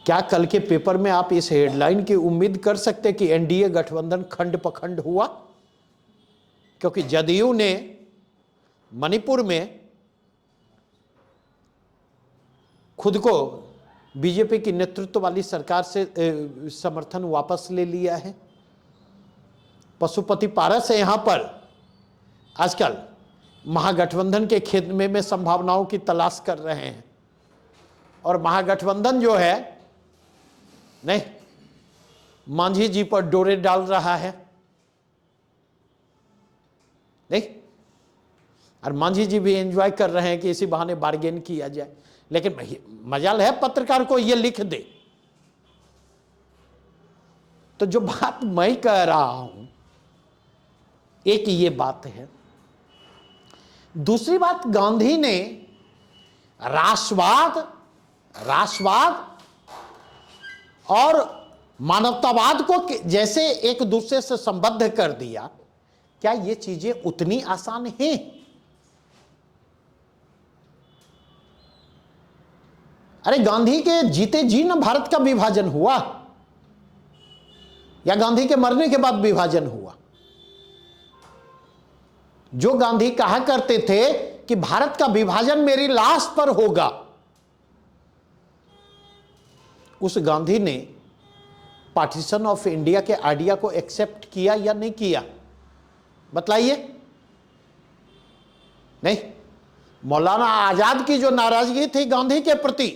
क्या कल के पेपर में आप इस हेडलाइन की उम्मीद कर सकते कि एनडीए गठबंधन खंड पखंड हुआ? क्योंकि जदयू ने मणिपुर में खुद को बीजेपी की नेतृत्व वाली सरकार से समर्थन वापस ले लिया है। पशुपति पारस यहां पर आजकल महागठबंधन के खेमे में संभावनाओं की तलाश कर रहे हैं। और महागठबंधन जो है, नहीं, मांझी जी पर डोरे डाल रहा है। नहीं, और मांझी जी भी एंजॉय कर रहे हैं कि इसी बहाने बार्गेन किया जाए। लेकिन मजाल है पत्रकार को ये लिख दे। तो जो बात मैं कह रहा हूं, एक ये बात है। दूसरी बात, गांधी ने राष्ट्रवाद और मानवतावाद को जैसे एक दूसरे से संबद्ध कर दिया, क्या ये चीजें उतनी आसान हैं? अरे गांधी के जीते जी ना भारत का विभाजन हुआ, या गांधी के मरने के बाद विभाजन हुआ? जो गांधी कहा करते थे कि भारत का विभाजन मेरी लाश पर होगा, उस गांधी ने पार्टीशन ऑफ इंडिया के आइडिया को एक्सेप्ट किया या नहीं किया? बतलाइए। नहीं, मौलाना आजाद की जो नाराजगी थी गांधी के प्रति,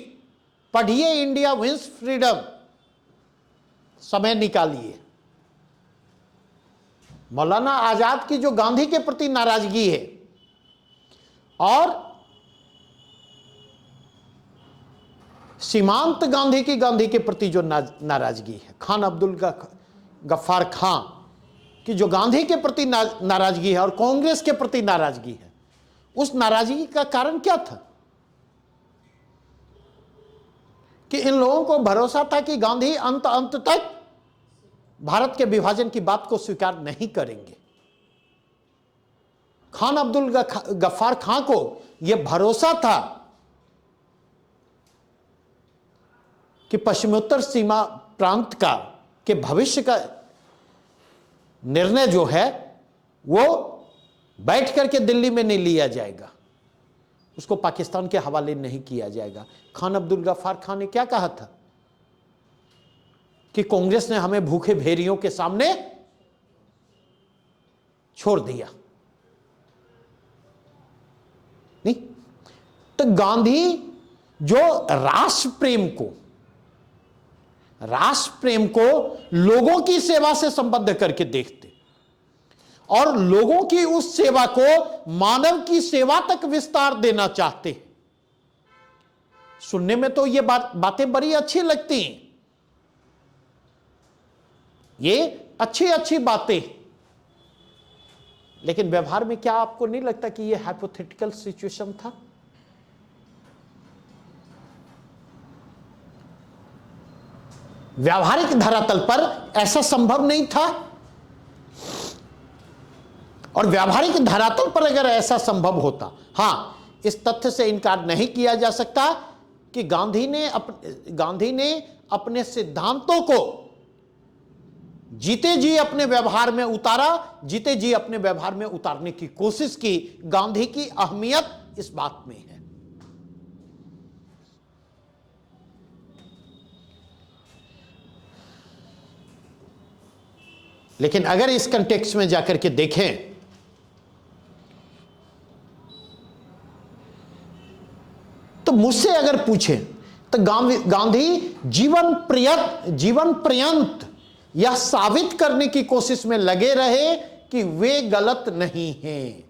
पढ़िए इंडिया विंस फ्रीडम, समय निकालिए। मौलाना आजाद की जो गांधी के प्रति नाराजगी है, और सीमांत गांधी के प्रति जो नाराजगी है, खान अब्दुल गफ्फार खां की जो गांधी के प्रति नाराजगी है और कांग्रेस के प्रति नाराजगी है, उस नाराजगी का कारण क्या था? कि इन लोगों को भरोसा था कि गांधी अंत तक भारत के विभाजन की बात को स्वीकार नहीं करेंगे। खान अब्दुल गफ्फार खां को यह भरोसा था कि पश्चिमोत्तर सीमा प्रांत के भविष्य का निर्णय जो है वो बैठ करके दिल्ली में नहीं लिया जाएगा, उसको पाकिस्तान के हवाले नहीं किया जाएगा। खान अब्दुल गफ्फार खान ने क्या कहा था कि कांग्रेस ने हमें भूखे भेड़ियों के सामने छोड़ दिया। नहीं, तो गांधी जो राष्ट्र प्रेम को लोगों की सेवा से संबद्ध करके देखते और लोगों की उस सेवा को मानव की सेवा तक विस्तार देना चाहते हैं। सुनने में तो ये बातें बड़ी अच्छी लगती हैं, ये अच्छी बातें, लेकिन व्यवहार में क्या आपको नहीं लगता कि यह हाइपोथेटिकल सिचुएशन था? व्यावहारिक धरातल पर ऐसा संभव नहीं था। और व्यावहारिक धरातल पर अगर ऐसा संभव होता, हां, इस तथ्य से इनकार नहीं किया जा सकता कि गांधी ने अपने सिद्धांतों को जीते जी अपने व्यवहार में उतारा, जीते जी अपने व्यवहार में उतारने की कोशिश की। गांधी की अहमियत इस बात में है। लेकिन अगर इस कंटेक्स्ट में जाकर के देखें तो मुझसे अगर पूछें तो गांधी जीवन पर्यंत यह साबित करने की कोशिश में लगे रहे कि वे गलत नहीं हैं।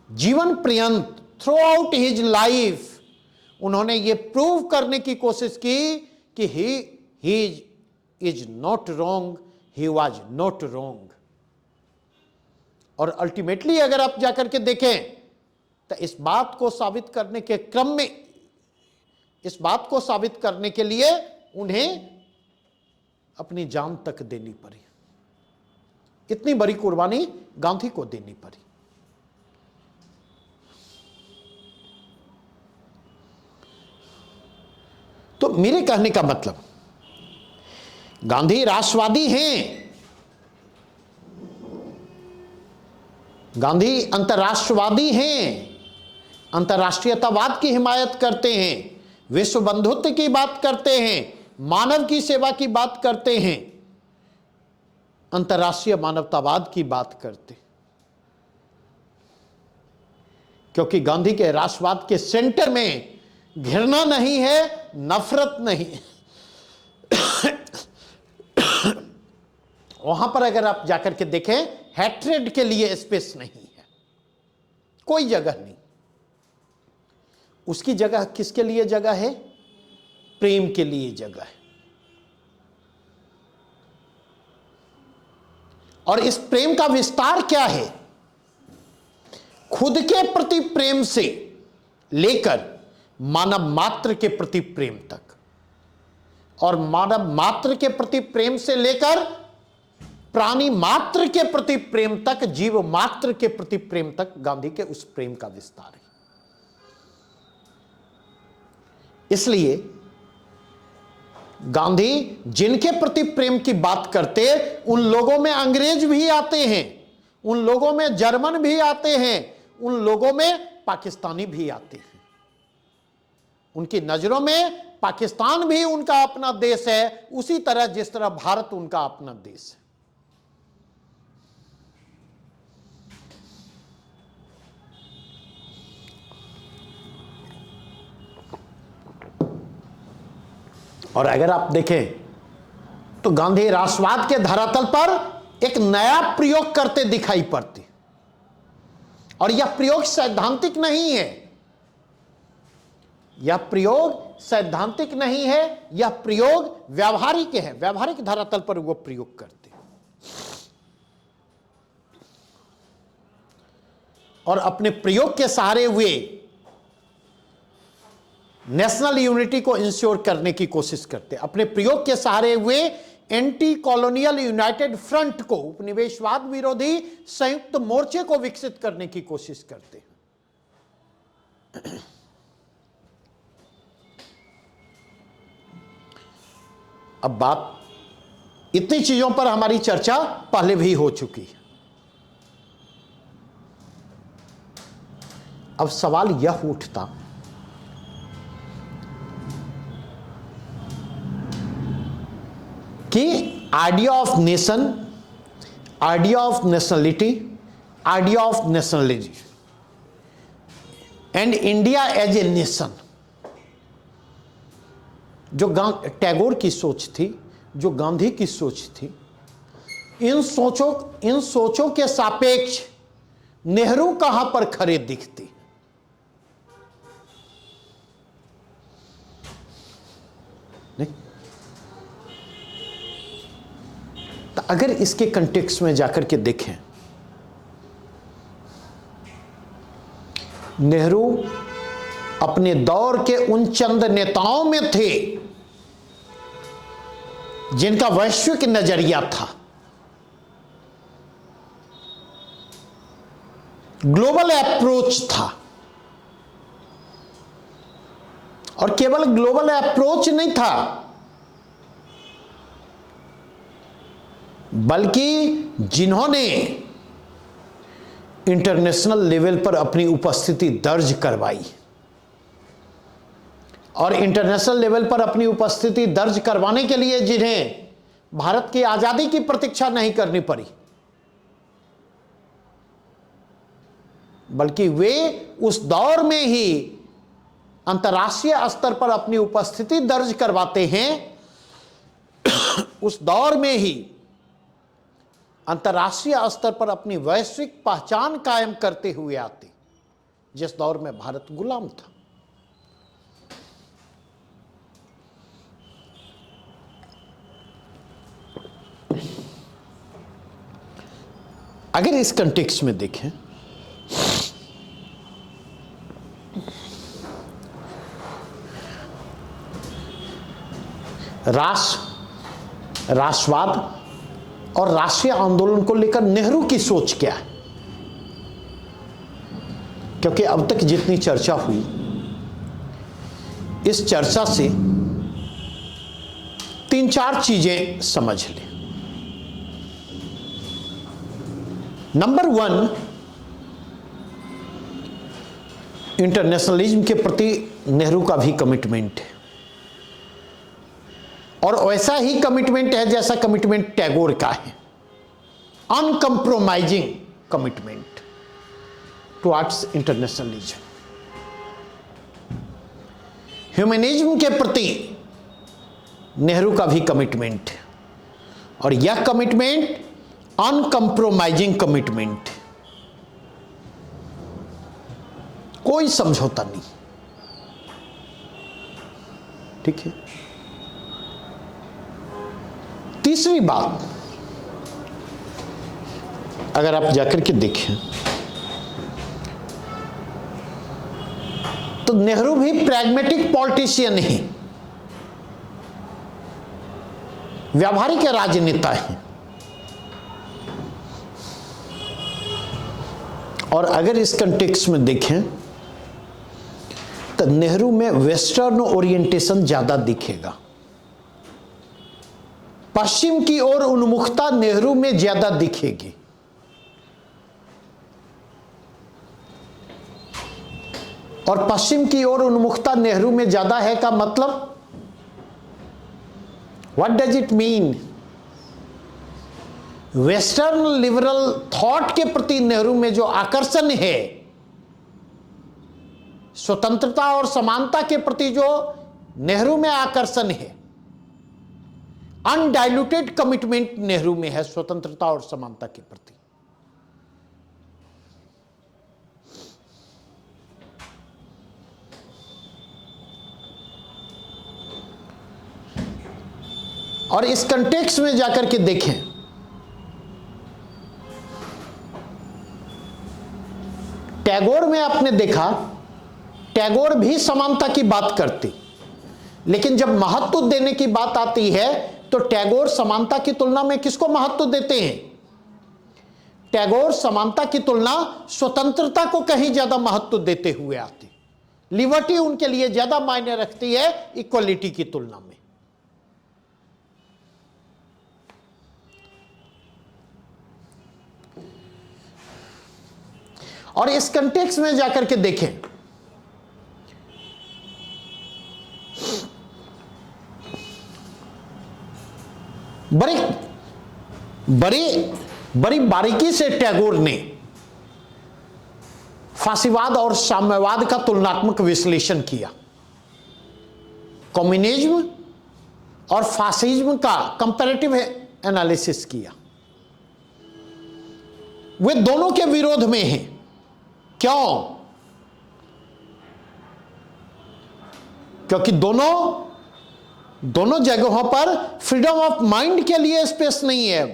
जीवन पर्यंत, थ्रू आउट हिज लाइफ, उन्होंने यह प्रूव करने की कोशिश की कि he is not wrong, he was not wrong. और अल्टीमेटली अगर आप जाकर के देखें तो इस बात को साबित करने के क्रम में, इस बात को साबित करने के लिए उन्हें अपनी जान तक देनी पड़ी। इतनी बड़ी कुर्बानी गांधी को देनी पड़ी। तो मेरे कहने का मतलब, गांधी राष्ट्रवादी हैं, गांधी अंतर्राष्ट्रवादी हैं, अंतर्राष्ट्रीयतावाद की हिमायत करते हैं, विश्व बंधुत्व की बात करते हैं, मानव की सेवा की बात करते हैं, अंतर्राष्ट्रीय मानवतावाद की बात करते हैं। क्योंकि गांधी के राष्ट्रवाद के सेंटर में घृणा नहीं है, नफरत नहीं है। वहां पर अगर आप जाकर के देखें, हैट्रेड के लिए स्पेस नहीं है, कोई जगह नहीं। उसकी जगह किसके लिए जगह है? प्रेम के लिए जगह है। और इस प्रेम का विस्तार क्या है? खुद के प्रति प्रेम से लेकर मानव मात्र के प्रति प्रेम तक, और मानव मात्र के प्रति प्रेम से लेकर प्राणी मात्र के प्रति प्रेम तक, जीव मात्र के प्रति प्रेम तक गांधी के उस प्रेम का विस्तार है। इसलिए गांधी जिनके प्रति प्रेम की बात करते, उन लोगों में अंग्रेज भी आते हैं, उन लोगों में जर्मन भी आते हैं, उन लोगों में पाकिस्तानी भी आते हैं। उनकी नजरों में पाकिस्तान भी उनका अपना देश है, उसी तरह जिस तरह भारत उनका अपना देश है। और अगर आप देखें तो गांधी राष्ट्रवाद के धरातल पर एक नया प्रयोग करते दिखाई पड़ते, और यह प्रयोग सैद्धांतिक नहीं है, यह प्रयोग सैद्धांतिक नहीं है, यह प्रयोग व्यावहारिक है। व्यावहारिक धरातल पर वो प्रयोग करते और अपने प्रयोग के सहारे हुए नेशनल यूनिटी को इंश्योर करने की कोशिश करते, अपने प्रयोग के सहारे हुए एंटी कॉलोनियल यूनाइटेड फ्रंट को, उपनिवेशवाद विरोधी संयुक्त मोर्चे को विकसित करने की कोशिश करते। अब बात, इतनी चीजों पर हमारी चर्चा पहले भी हो चुकी है। अब सवाल यह उठता कि idea of nation, idea of nationality, idea of nationality and India as a nation, जो टैगोर की सोच थी, जो गांधी की सोच थी, इन सोचों के सापेक्ष नेहरू कहां पर खड़े दिखते? नहीं, तो अगर इसके कंटेक्स्ट में जाकर के देखें, नेहरू अपने दौर के उन चंद नेताओं में थे जिनका वैश्विक नजरिया था, ग्लोबल अप्रोच था। और केवल ग्लोबल अप्रोच नहीं था, बल्कि जिन्होंने इंटरनेशनल लेवल पर अपनी उपस्थिति दर्ज करवाई, और इंटरनेशनल लेवल पर अपनी उपस्थिति दर्ज करवाने के लिए जिन्हें भारत की आजादी की प्रतीक्षा नहीं करनी पड़ी, बल्कि वे उस दौर में ही अंतर्राष्ट्रीय स्तर पर अपनी उपस्थिति दर्ज करवाते हैं, उस दौर में ही अंतर्राष्ट्रीय स्तर पर अपनी वैश्विक पहचान कायम करते हुए आते, जिस दौर में भारत गुलाम था। अगर इस कंटेक्स्ट में देखें, राष्ट्रवाद और राष्ट्रीय आंदोलन को लेकर नेहरू की सोच क्या है? क्योंकि अब तक जितनी चर्चा हुई, इस चर्चा से 3-4 चीजें समझ लें। नंबर 1, इंटरनेशनलिज्म के प्रति नेहरू का भी कमिटमेंट है, और वैसा ही कमिटमेंट है जैसा कमिटमेंट टैगोर का है, अनकंप्रोमाइजिंग कमिटमेंट टुवर्ड्स इंटरनेशनलिज्म। ह्यूमनिज्म के प्रति नेहरू का भी कमिटमेंट है, और यह कमिटमेंट अनकंप्रोमाइजिंग कमिटमेंट, कोई समझौता नहीं। ठीक है। तीसरी बात, अगर आप जाकर के देखें तो नेहरू भी प्रैग्मेटिक पॉलिटिशियन ही, व्यावहारिक राजनेता हैं। और अगर इस कंटेक्स्ट में देखें तो नेहरू में वेस्टर्न ओरिएंटेशन ज्यादा दिखेगा, पश्चिम की ओर उन्मुखता नेहरू में ज्यादा दिखेगी। और पश्चिम की ओर उन्मुखता नेहरू में ज्यादा है का मतलब, what does it mean? Western liberal thought के प्रति नेहरू में जो आकर्षण है, स्वतंत्रता और समानता के प्रति जो नेहरू में आकर्षण है, अनडाइल्यूटेड कमिटमेंट नेहरू में है स्वतंत्रता और समानता के प्रति। और इस कंटेक्स्ट में जाकर के देखें, टैगोर में आपने देखा, टैगोर भी समानता की बात करती, लेकिन जब महत्व देने की बात आती है तो टैगोर समानता की तुलना में किसको महत्व देते हैं? टैगोर समानता की तुलना स्वतंत्रता को कहीं ज्यादा महत्व देते हुए आते। लिबर्टी उनके लिए ज्यादा मायने रखती है इक्वलिटी की तुलना में। और इस कंटेक्स्ट में जाकर के देखें, बड़ी बारीकी से टैगोर ने फासीवाद और साम्यवाद का तुलनात्मक विश्लेषण किया, कम्युनिज्म और फासिज्म का कंपैरेटिव एनालिसिस किया। वे दोनों के विरोध में हैं। क्यों? क्योंकि दोनों जगहों पर फ्रीडम ऑफ माइंड के लिए स्पेस नहीं है।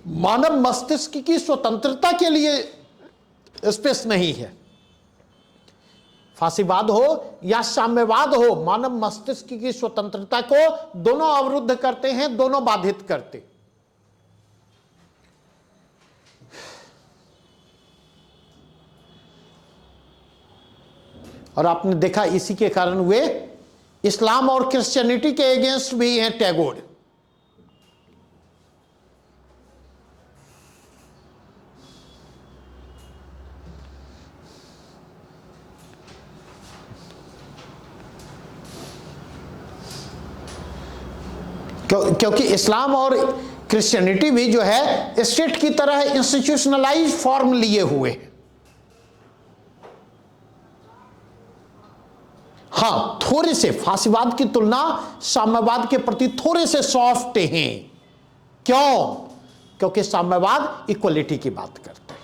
मानव मस्तिष्क की स्वतंत्रता के लिए स्पेस नहीं है। फांसीवाद हो या साम्यवाद हो, मानव मस्तिष्क की स्वतंत्रता को दोनों अवरुद्ध करते हैं, दोनों बाधित करते। और आपने देखा इसी के कारण वे इस्लाम और क्रिश्चियनिटी के अगेंस्ट भी हैं टैगोर। क्योंकि इस्लाम और क्रिश्चियनिटी भी जो है स्टेट की तरह इंस्टीट्यूशनलाइज फॉर्म लिए हुए हैं। हाँ, थोड़े से फांसीवाद की तुलना साम्यवाद के प्रति थोड़े से सॉफ्ट हैं। क्यों? क्योंकि साम्यवाद इक्वलिटी की बात करता है।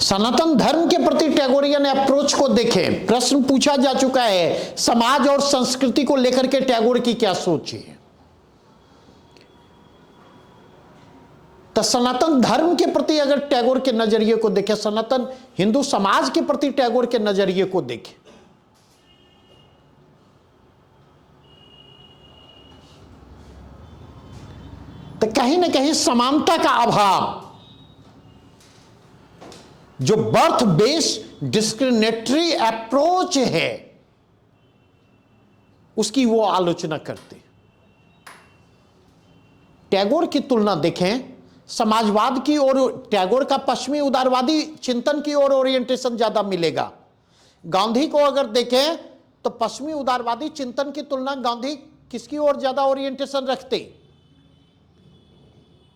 सनातन धर्म के प्रति टैगोरियन अप्रोच को देखें। प्रश्न पूछा जा चुका है, समाज और संस्कृति को लेकर के टैगोर की क्या सोच है। तो सनातन धर्म के प्रति अगर टैगोर के नजरिए को देखें, सनातन हिंदू समाज के प्रति टैगोर के नजरिए को देखें, तो कहीं ना कहीं समानता का अभाव, जो बर्थ बेस्ड डिस्क्रिमिनेटरी अप्रोच है, उसकी वो आलोचना करते हैं। टैगोर की तुलना देखें समाजवाद की ओर, टैगोर का पश्चिमी उदारवादी चिंतन की ओर ओरिएंटेशन ज्यादा मिलेगा। गांधी को अगर देखें तो पश्चिमी उदारवादी चिंतन की तुलना गांधी किसकी ओर ज्यादा ओरिएंटेशन रखते?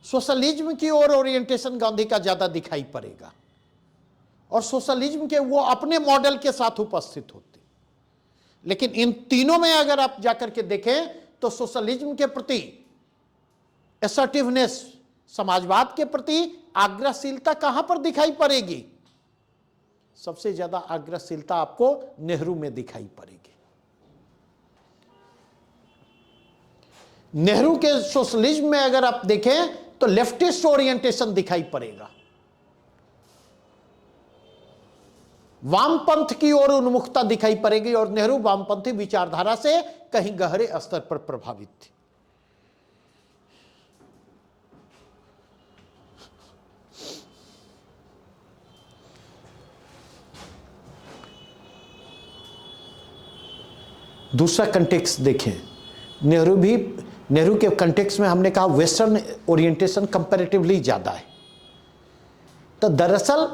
सोशलिज्म की ओर ओरिएंटेशन गांधी का ज्यादा दिखाई पड़ेगा, और सोशलिज्म के वो अपने मॉडल के साथ उपस्थित होते। लेकिन इन तीनों में अगर आप जाकर के देखें तो सोशलिज्म के प्रति असर्टिवनेस, समाजवाद के प्रति आग्रहशीलता कहां पर दिखाई पड़ेगी? सबसे ज्यादा आग्रहशीलता आपको नेहरू में दिखाई पड़ेगी। नेहरू के सोशलिज्म में अगर आप देखें तो लेफ्टिस्ट ओरिएंटेशन दिखाई पड़ेगा, वामपंथ की ओर उन्मुखता दिखाई पड़ेगी, और नेहरू वामपंथी विचारधारा से कहीं गहरे स्तर पर प्रभावित थे। दूसरा कंटेक्स्ट देखें, नेहरू के कंटेक्स्ट में हमने कहा वेस्टर्न ओरिएंटेशन कंपैरेटिवली ज्यादा है। तो दरअसल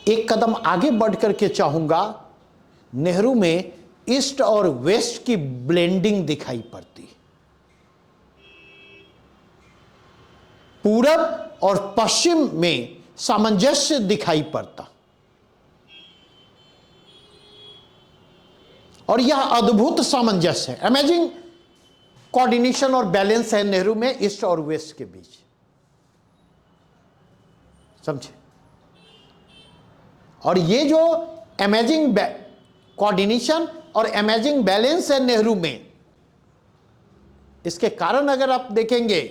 एक कदम आगे बढ़ करके चाहूंगा, नेहरू में ईस्ट और वेस्ट की ब्लेंडिंग दिखाई पड़ती है। पूरब और पश्चिम में सामंजस्य दिखाई पड़ता, और यह अद्भुत सामंजस्य है, अमेजिंग कोऑर्डिनेशन और बैलेंस है नेहरू में ईस्ट और वेस्ट के बीच। समझे? और ये जो अमेजिंग कोऑर्डिनेशन और अमेजिंग बैलेंस है नेहरू में, इसके कारण अगर आप देखेंगे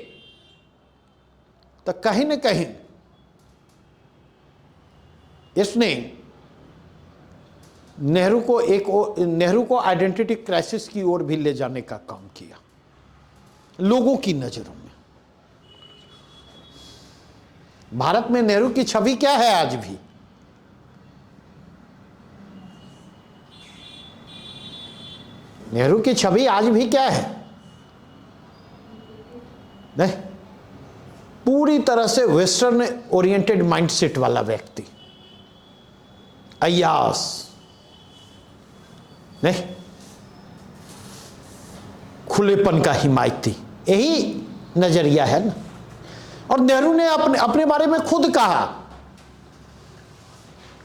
तो कहीं ना कहीं इसने नेहरू को आइडेंटिटी क्राइसिस की ओर भी ले जाने का काम किया लोगों की नजरों में। भारत में नेहरू की छवि क्या है आज भी? नेहरू की छवि आज भी क्या है? नहीं, पूरी तरह से वेस्टर्न ओरिएंटेड माइंडसेट वाला व्यक्ति, अय्यास, नहीं, खुलेपन का हिमायती, यही नजरिया है ना। और नेहरू ने अपने बारे में खुद कहा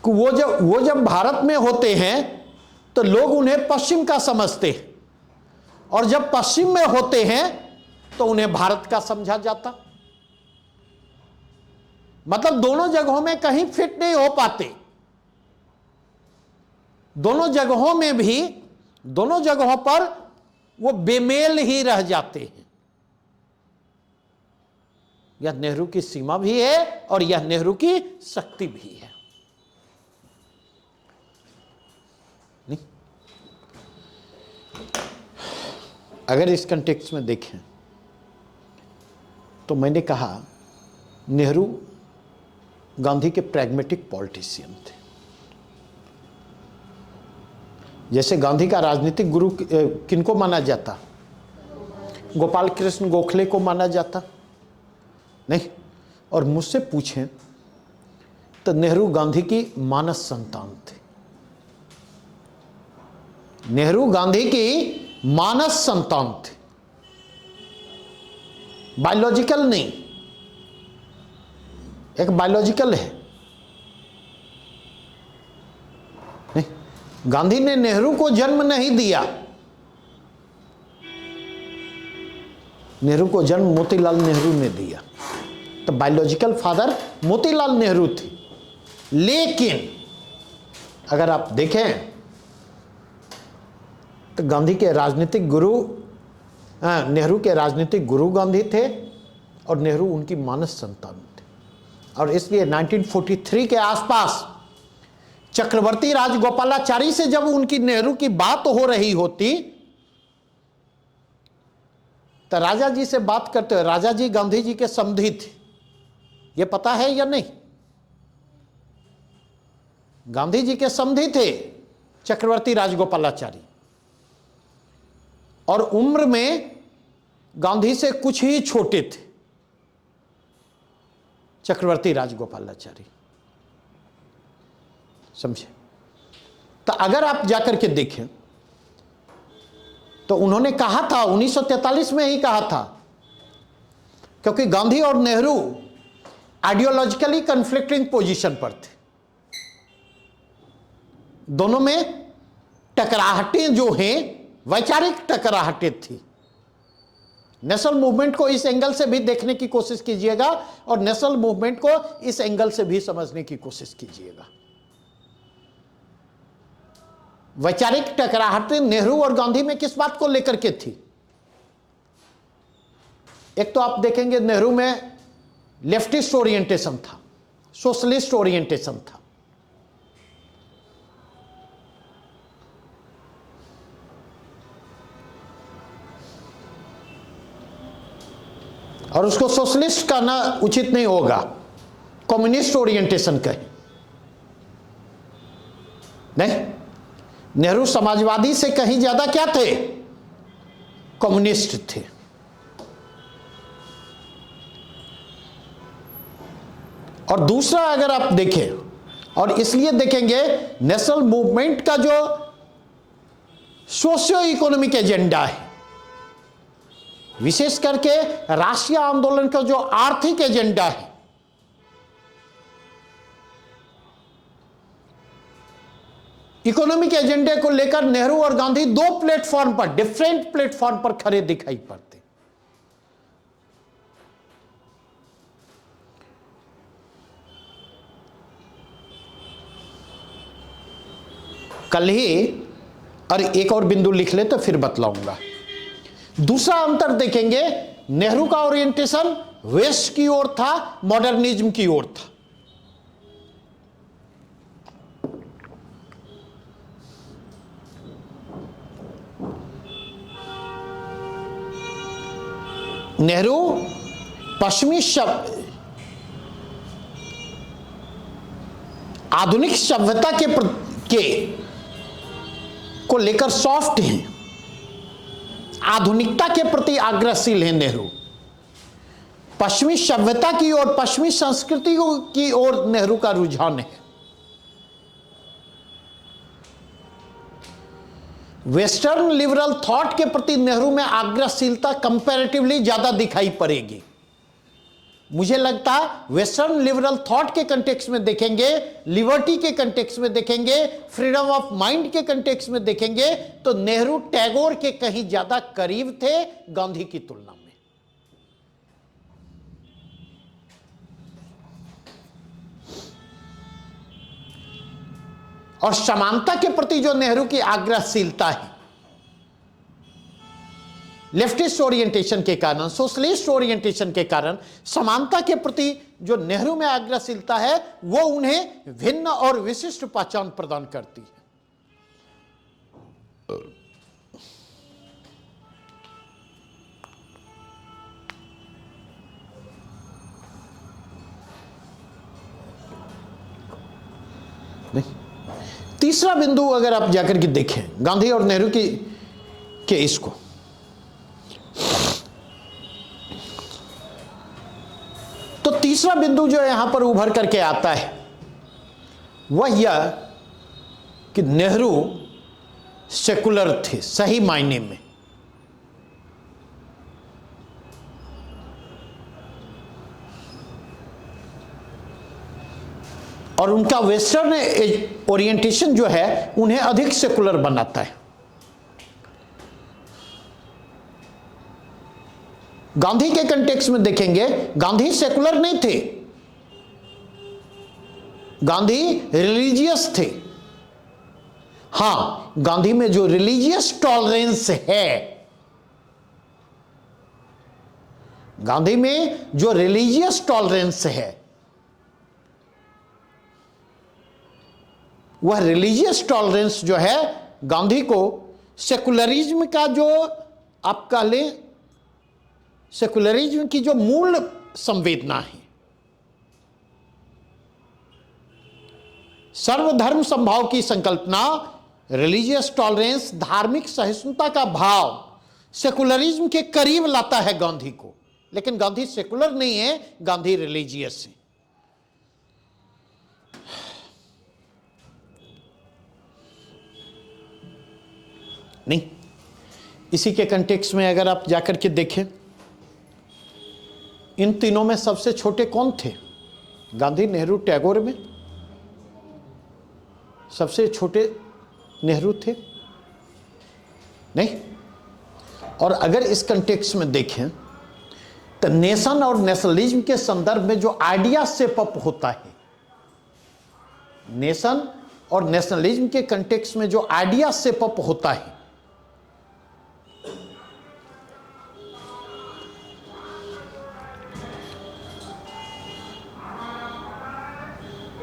कि वो जब भारत में होते हैं तो लोग उन्हें पश्चिम का समझते, और जब पश्चिम में होते हैं तो उन्हें भारत का समझा जाता। मतलब दोनों जगहों में कहीं फिट नहीं हो पाते, दोनों जगहों में भी, दोनों जगहों पर वो बेमेल ही रह जाते हैं। यह नेहरू की सीमा भी है और यह नेहरू की शक्ति भी है। नहीं? अगर इस कंटेक्स्ट में देखें तो मैंने कहा नेहरू गांधी के प्रैग्मेटिक पॉलिटिशियन थे। जैसे गांधी का राजनीतिक गुरु किनको माना जाता? गोपाल कृष्ण गोखले को माना जाता नहीं। और मुझसे पूछें तो नेहरू गांधी की मानस संतान थे। नेहरू गांधी की मानस संतान थे, बायोलॉजिकल नहीं। एक बायोलॉजिकल है नहीं, गांधी ने नेहरू को जन्म नहीं दिया। नेहरू को जन्म मोतीलाल नेहरू ने दिया, तो बायोलॉजिकल फादर मोतीलाल नेहरू थे। लेकिन अगर आप देखें तो गांधी के राजनीतिक गुरु, नेहरू के राजनीतिक गुरु गांधी थे और नेहरू उनकी मानस संतान थे। और इसलिए 1943 के आसपास चक्रवर्ती राजगोपालाचारी से जब उनकी नेहरू की बात हो रही होती तो राजा जी से बात करते हुए, राजा जी गांधी जी के समधी थे, यह पता है या नहीं? गांधी जी के समधी थे चक्रवर्ती राजगोपालाचारी, और उम्र में गांधी से कुछ ही छोटे थे चक्रवर्ती राजगोपालाचारी, समझे? तो अगर आप जाकर के देखें तो उन्होंने कहा था 1943 में ही कहा था, क्योंकि गांधी और नेहरू आइडियोलॉजिकली कन्फ्लिक्टिंग पोजीशन पर थे। दोनों में टकराहटें जो हैं वैचारिक टकराहटें थी। नेशनल मूवमेंट को इस एंगल से भी देखने की कोशिश कीजिएगा और नेशनल मूवमेंट को इस एंगल से भी समझने की कोशिश कीजिएगा। वैचारिक टकराहटें नेहरू और गांधी में किस बात को लेकर के थी? एक तो आप देखेंगे नेहरू में लेफ्टिस्ट ओरिएंटेशन था, सोशलिस्ट ओरिएंटेशन था। और उसको सोशलिस्ट कहना उचित नहीं होगा, कम्युनिस्ट ओरिएंटेशन कहें। नहीं, नेहरू समाजवादी से कहीं ज्यादा क्या थे? कम्युनिस्ट थे। और दूसरा अगर आप देखें, और इसलिए देखेंगे नेशनल मूवमेंट का जो सोशियो इकोनॉमिक एजेंडा है, विशेष करके राष्ट्रीय आंदोलन का जो आर्थिक एजेंडा है, इकोनॉमिक एजेंडे को लेकर नेहरू और गांधी दो प्लेटफॉर्म पर, डिफरेंट प्लेटफॉर्म पर खड़े दिखाई पड़ते। कल ही और एक और बिंदु लिख ले तो फिर बतलाऊंगा। दूसरा अंतर देखेंगे, नेहरू का ओरिएंटेशन वेस्ट की ओर था, मॉडर्निज्म की ओर था। नेहरू पश्चिमी आधुनिक सभ्यता के को लेकर सॉफ्ट हैं, आधुनिकता के प्रति आग्रहशील हैं नेहरू। पश्चिमी सभ्यता की ओर, पश्चिमी संस्कृति की ओर नेहरू का रुझान है। वेस्टर्न लिबरल थॉट के प्रति नेहरू में आग्रहशीलता कंपैरेटिवली ज्यादा दिखाई पड़ेगी। मुझे लगता वेस्टर्न लिबरल थॉट के कंटेक्स्ट में देखेंगे, लिबर्टी के कंटेक्स्ट में देखेंगे, फ्रीडम ऑफ माइंड के कंटेक्स्ट में देखेंगे तो नेहरू टैगोर के कहीं ज्यादा करीब थे गांधी की तुलना में। और समानता के प्रति जो नेहरू की आग्रहशीलता है, लेफ्टिस्ट ओरिएंटेशन के कारण, सोशलिस्ट ओरिएंटेशन के कारण समानता के प्रति जो नेहरू में आग्रहशीलता है, वो उन्हें भिन्न और विशिष्ट पहचान प्रदान करती है। नहीं, तीसरा बिंदु अगर आप जाकर के देखें गांधी और नेहरू की के इसको, तो तीसरा बिंदु जो यहां पर उभर करके आता है वह यह कि नेहरू सेकुलर थे सही मायने में। और उनका वेस्टर्न ओरिएंटेशन जो है उन्हें अधिक सेकुलर बनाता है। गांधी के कंटेक्स्ट में देखेंगे, गांधी सेकुलर नहीं थे, गांधी रिलीजियस थे। हां, गांधी में जो रिलीजियस टॉलरेंस है, गांधी में जो रिलीजियस टॉलरेंस है, वह रिलीजियस टॉलरेंस जो है गांधी को सेकुलरिज्म का जो आप कह लें, सेकुलरिज्म की जो मूल संवेदना है, सर्वधर्म संभाव की संकल्पना, रिलीजियस टॉलरेंस, धार्मिक सहिष्णुता का भाव सेकुलरिज्म के करीब लाता है गांधी को। लेकिन गांधी सेकुलर नहीं है, गांधी रिलीजियस है। नहीं, इसी के कंटेक्स्ट में अगर आप जाकर के देखें, इन तीनों में सबसे छोटे कौन थे? गांधी, नेहरू, टैगोर में सबसे छोटे नेहरू थे? नहीं। और अगर इस कंटेक्स्ट में देखें तो नेशन और नेशनलिज्म के संदर्भ में जो आइडिया शेप अप होता है, नेशन और नेशनलिज्म के कंटेक्स्ट में जो आइडिया शेप अप होता है,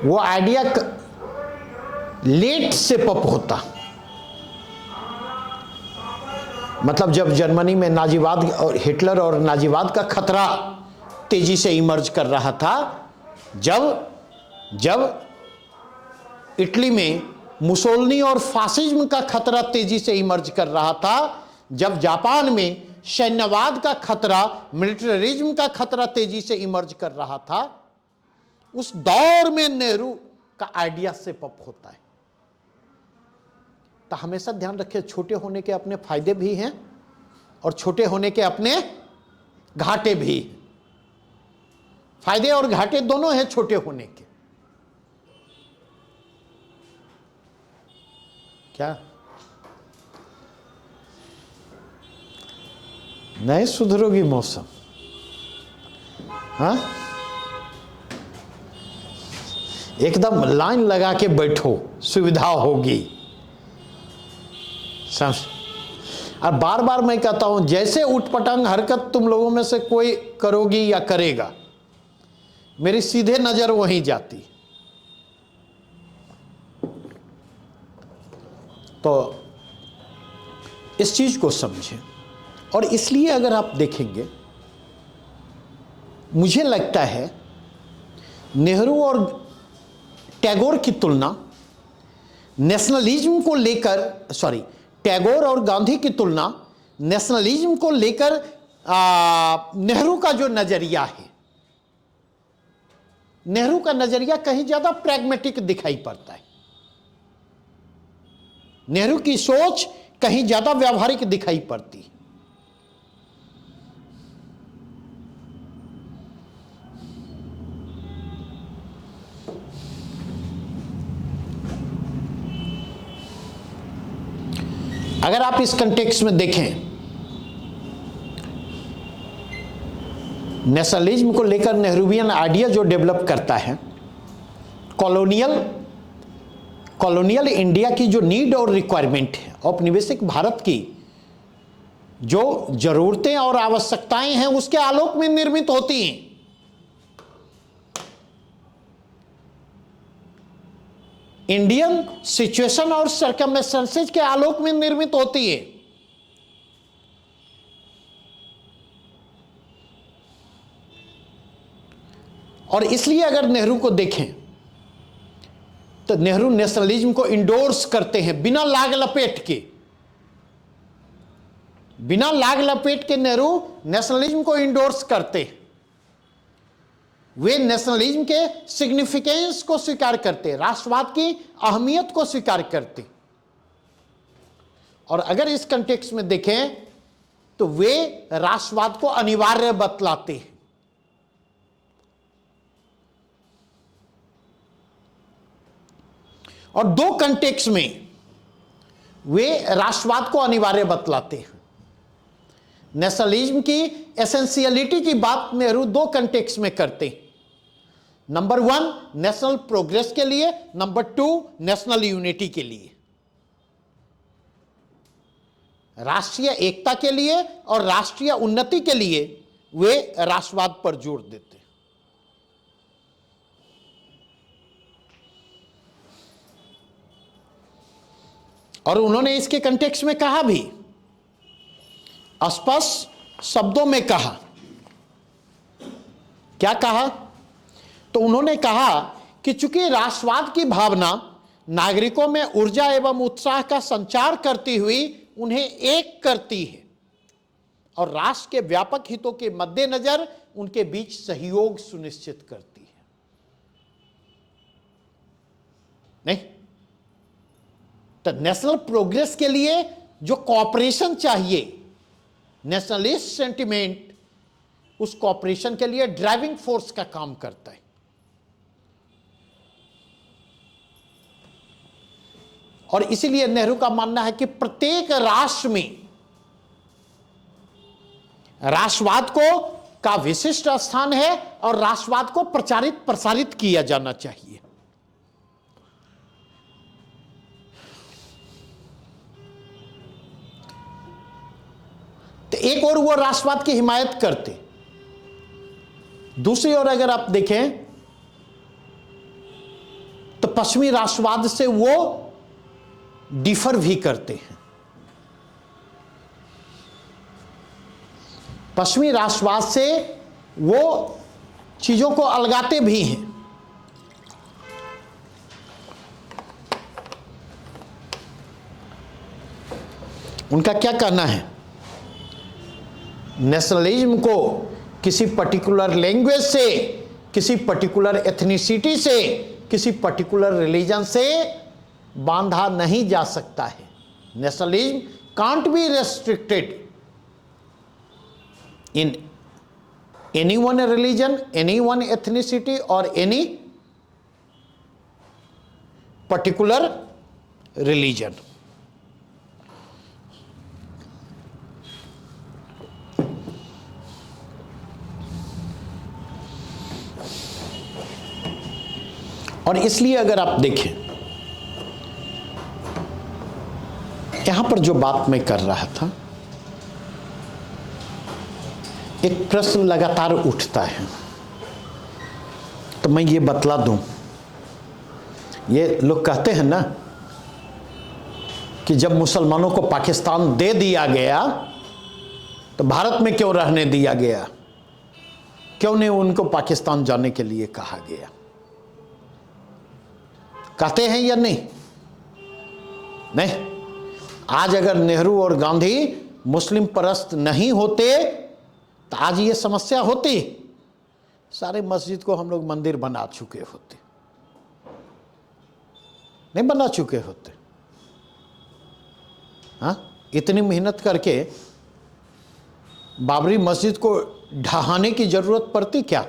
वो आइडिया लेट शेप अप होता। मतलब जब जर्मनी में नाजीवाद और हिटलर और नाजीवाद का खतरा तेजी से इमर्ज कर रहा था, जब इटली में मुसोलिनी और फासिज्म का खतरा तेजी से इमर्ज कर रहा था, जब जापान में सैन्यवाद का खतरा, मिलिटरिज्म का खतरा तेजी से इमर्ज कर रहा था, उस दौर में नेहरू का आइडिया शेप अप होता है। तो हमेशा ध्यान रखें, छोटे होने के अपने फायदे भी हैं और छोटे होने के अपने घाटे भी। फायदे और घाटे दोनों हैं छोटे होने के। क्या नहीं सुधरोगी मौसम? हाँ, एकदम लाइन लगा के बैठो, सुविधा होगी। समझ? और बार बार मैं कहता हूं, जैसे उठपटांग हरकत तुम लोगों में से कोई करोगी या करेगा, मेरी सीधे नजर वहीं जाती। तो इस चीज को समझें। और इसलिए अगर आप देखेंगे, मुझे लगता है नेहरू और टैगोर की तुलना नेशनलिज्म को लेकर, टैगोर और गांधी की तुलना नेशनलिज्म को लेकर नेहरू का जो नजरिया है, नेहरू का नजरिया कहीं ज्यादा प्रैग्मेटिक दिखाई पड़ता है। नेहरू की सोच कहीं ज्यादा व्यावहारिक दिखाई पड़ती है। अगर आप इस कंटेक्स्ट में देखें, नेशनलिज्म को लेकर नेहरूवियन आइडिया जो डेवलप करता है, कॉलोनियल इंडिया की जो नीड और रिक्वायरमेंट है, औपनिवेशिक भारत की जो जरूरतें और आवश्यकताएं हैं, उसके आलोक में निर्मित होती हैं। इंडियन सिचुएशन और सर्कमस्टेंसेस के आलोक में निर्मित होती है। और इसलिए अगर नेहरू को देखें तो नेहरू नेशनलिज्म को इंडोर्स करते हैं बिना लाग लपेट के। बिना लाग लपेट के नेहरू नेशनलिज्म को इंडोर्स करते हैं। वे नेशनलिज्म के सिग्निफिकेंस को स्वीकार करते, राष्ट्रवाद की अहमियत को स्वीकार करते। और अगर इस कंटेक्स्ट में देखें तो वे राष्ट्रवाद को अनिवार्य बतलाते हैं। और दो कंटेक्स्ट में वे राष्ट्रवाद को अनिवार्य बतलाते हैं। नेशनलिज्म की एसेंशियलिटी की बात नेहरू दो कंटेक्स्ट में करते हैं। नंबर 1 नेशनल प्रोग्रेस के लिए, नंबर 2 नेशनल यूनिटी के लिए, राष्ट्रीय एकता के लिए और राष्ट्रीय उन्नति के लिए वे राष्ट्रवाद पर जोर देते हैं। और उन्होंने इसके कंटेक्स्ट में कहा भी, स्पष्ट शब्दों में कहा। क्या कहा? तो उन्होंने कहा कि चूंकि राष्ट्रवाद की भावना नागरिकों में ऊर्जा एवं उत्साह का संचार करती हुई उन्हें एक करती है और राष्ट्र के व्यापक हितों के मद्देनजर उनके बीच सहयोग सुनिश्चित करती है। नहीं तो नेशनल प्रोग्रेस के लिए जो कॉपरेशन चाहिए, नेशनलिस्ट सेंटिमेंट उस कॉपरेशन के लिए ड्राइविंग फोर्स का काम करता है। और इसीलिए नेहरू का मानना है कि प्रत्येक राष्ट्र में राष्ट्रवाद को का विशिष्ट स्थान है और राष्ट्रवाद को प्रचारित प्रसारित किया जाना चाहिए। तो एक और वो राष्ट्रवाद की हिमायत करते, दूसरी ओर अगर आप देखें तो पश्चिमी राष्ट्रवाद से वो डिफर भी करते हैं। पश्चिमी राष्ट्रवाद से वो चीजों को अलगाते भी हैं। उनका क्या कहना है? नेशनलिज्म को किसी पर्टिकुलर लैंग्वेज से, किसी पर्टिकुलर एथनिसिटी से, किसी पर्टिकुलर रिलीजन से बांधा नहीं जा सकता है। Nationalism can't be restricted in any one religion, any one ethnicity और एनी पर्टिकुलर रिलीजन। और इसलिए अगर आप देखें, यहां पर जो बात मैं कर रहा था, एक प्रश्न लगातार उठता है, तो मैं ये बतला दूं। ये लोग कहते हैं ना कि जब मुसलमानों को पाकिस्तान दे दिया गया तो भारत में क्यों रहने दिया गया, क्यों नहीं उनको पाकिस्तान जाने के लिए कहा गया? कहते हैं या नहीं? नहीं। आज अगर नेहरू और गांधी मुस्लिम परस्त नहीं होते तो आज ये समस्या होती, सारे मस्जिद को हम लोग मंदिर बना चुके होते, नहीं बना चुके होते? हाँ, इतनी मेहनत करके बाबरी मस्जिद को ढहाने की जरूरत पड़ती क्या?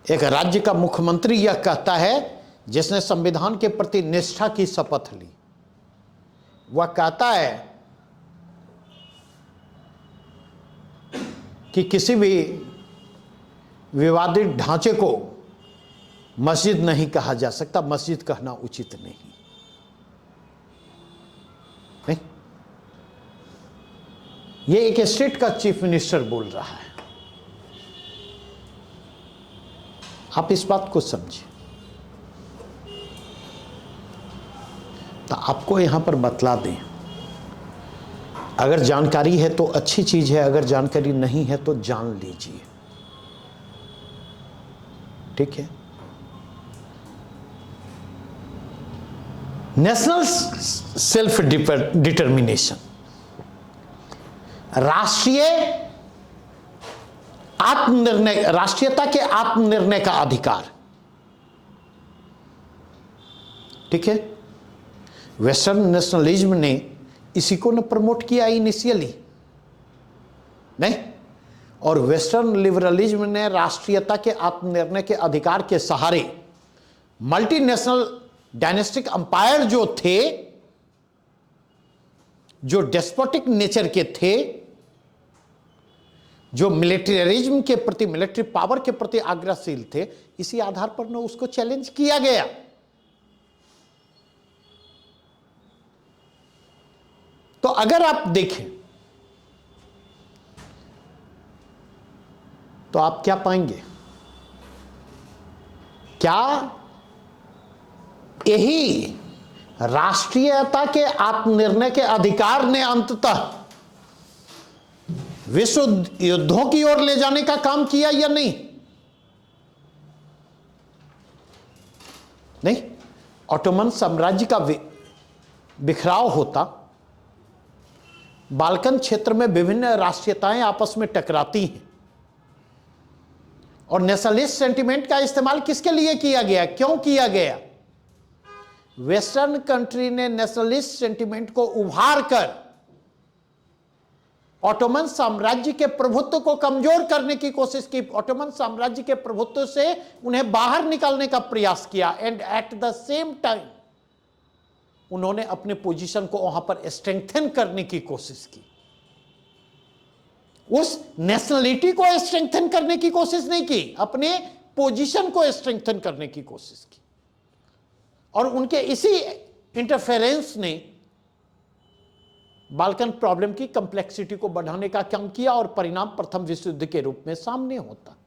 एक राज्य का मुख्यमंत्री यह कहता है, जिसने संविधान के प्रति निष्ठा की शपथ ली, वह कहता है कि किसी भी विवादित ढांचे को मस्जिद नहीं कहा जा सकता, मस्जिद कहना उचित नहीं। नहीं, ये एक स्टेट का चीफ मिनिस्टर बोल रहा है। आप इस बात को समझिए। तो आपको यहां पर बतला दें, अगर जानकारी है तो अच्छी चीज है, अगर जानकारी नहीं है तो जान लीजिए, ठीक है। नेशनल सेल्फ डिटर्मिनेशन, राष्ट्रीय आत्मनिर्णय, राष्ट्रीयता के आत्मनिर्णय का अधिकार, ठीक है। वेस्टर्न नेशनलिज्म ने इसी को न प्रमोट किया इनिशियली, नहीं, और वेस्टर्न लिबरलिज्म ने राष्ट्रीयता के आत्मनिर्णय के अधिकार के सहारे मल्टीनेशनल डायनेस्टिक अंपायर जो थे, जो डेस्पोटिक नेचर के थे, जो मिलिट्रियरिज्म के प्रति, मिलिट्री पावर के प्रति आग्रहशील थे, इसी आधार पर न उसको चैलेंज किया गया। तो अगर आप देखें तो आप क्या पाएंगे, क्या यही राष्ट्रीयता के आत्मनिर्णय के अधिकार ने अंततः विश्व युद्धों की ओर ले जाने का काम किया या नहीं? नहीं, ऑटोमन साम्राज्य का बिखराव होता, बाल्कन क्षेत्र में विभिन्न राष्ट्रीयताएं आपस में टकराती हैं, और नेशनलिस्ट सेंटिमेंट का इस्तेमाल किसके लिए किया गया, क्यों किया गया? वेस्टर्न कंट्री ने नेशनलिस्ट सेंटिमेंट को उभार कर ऑटोमन साम्राज्य के प्रभुत्व को कमजोर करने की कोशिश की, ऑटोमन साम्राज्य के प्रभुत्व से उन्हें बाहर निकालने का प्रयास किया, and at the same time उन्होंने अपने पोजीशन को वहां पर स्ट्रेंथन करने की कोशिश की। उस नेशनलिटी को स्ट्रेंथन करने की कोशिश नहीं की, अपने पोजीशन को स्ट्रेंथन करने की कोशिश की, और उनके इसी इंटरफेरेंस ने बाल्कन प्रॉब्लम की कॉम्प्लेक्सिटी को बढ़ाने का काम किया, और परिणाम प्रथम विश्व युद्ध के रूप में सामने आता है।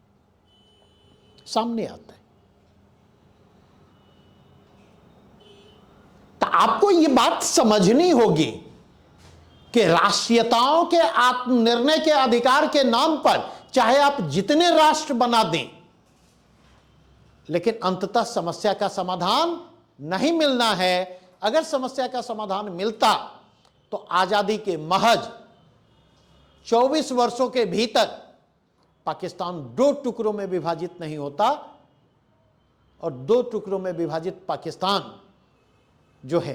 तो आपको यह बात समझनी होगी कि राष्ट्रीयताओं के आत्मनिर्णय के अधिकार के नाम पर चाहे आप जितने राष्ट्र बना दें, लेकिन अंततः समस्या का समाधान नहीं मिलना है। अगर समस्या का समाधान मिलता तो आजादी के महज 24 वर्षों के भीतर पाकिस्तान 2 टुकड़ों में विभाजित नहीं होता, और 2 टुकड़ों में विभाजित पाकिस्तान जो है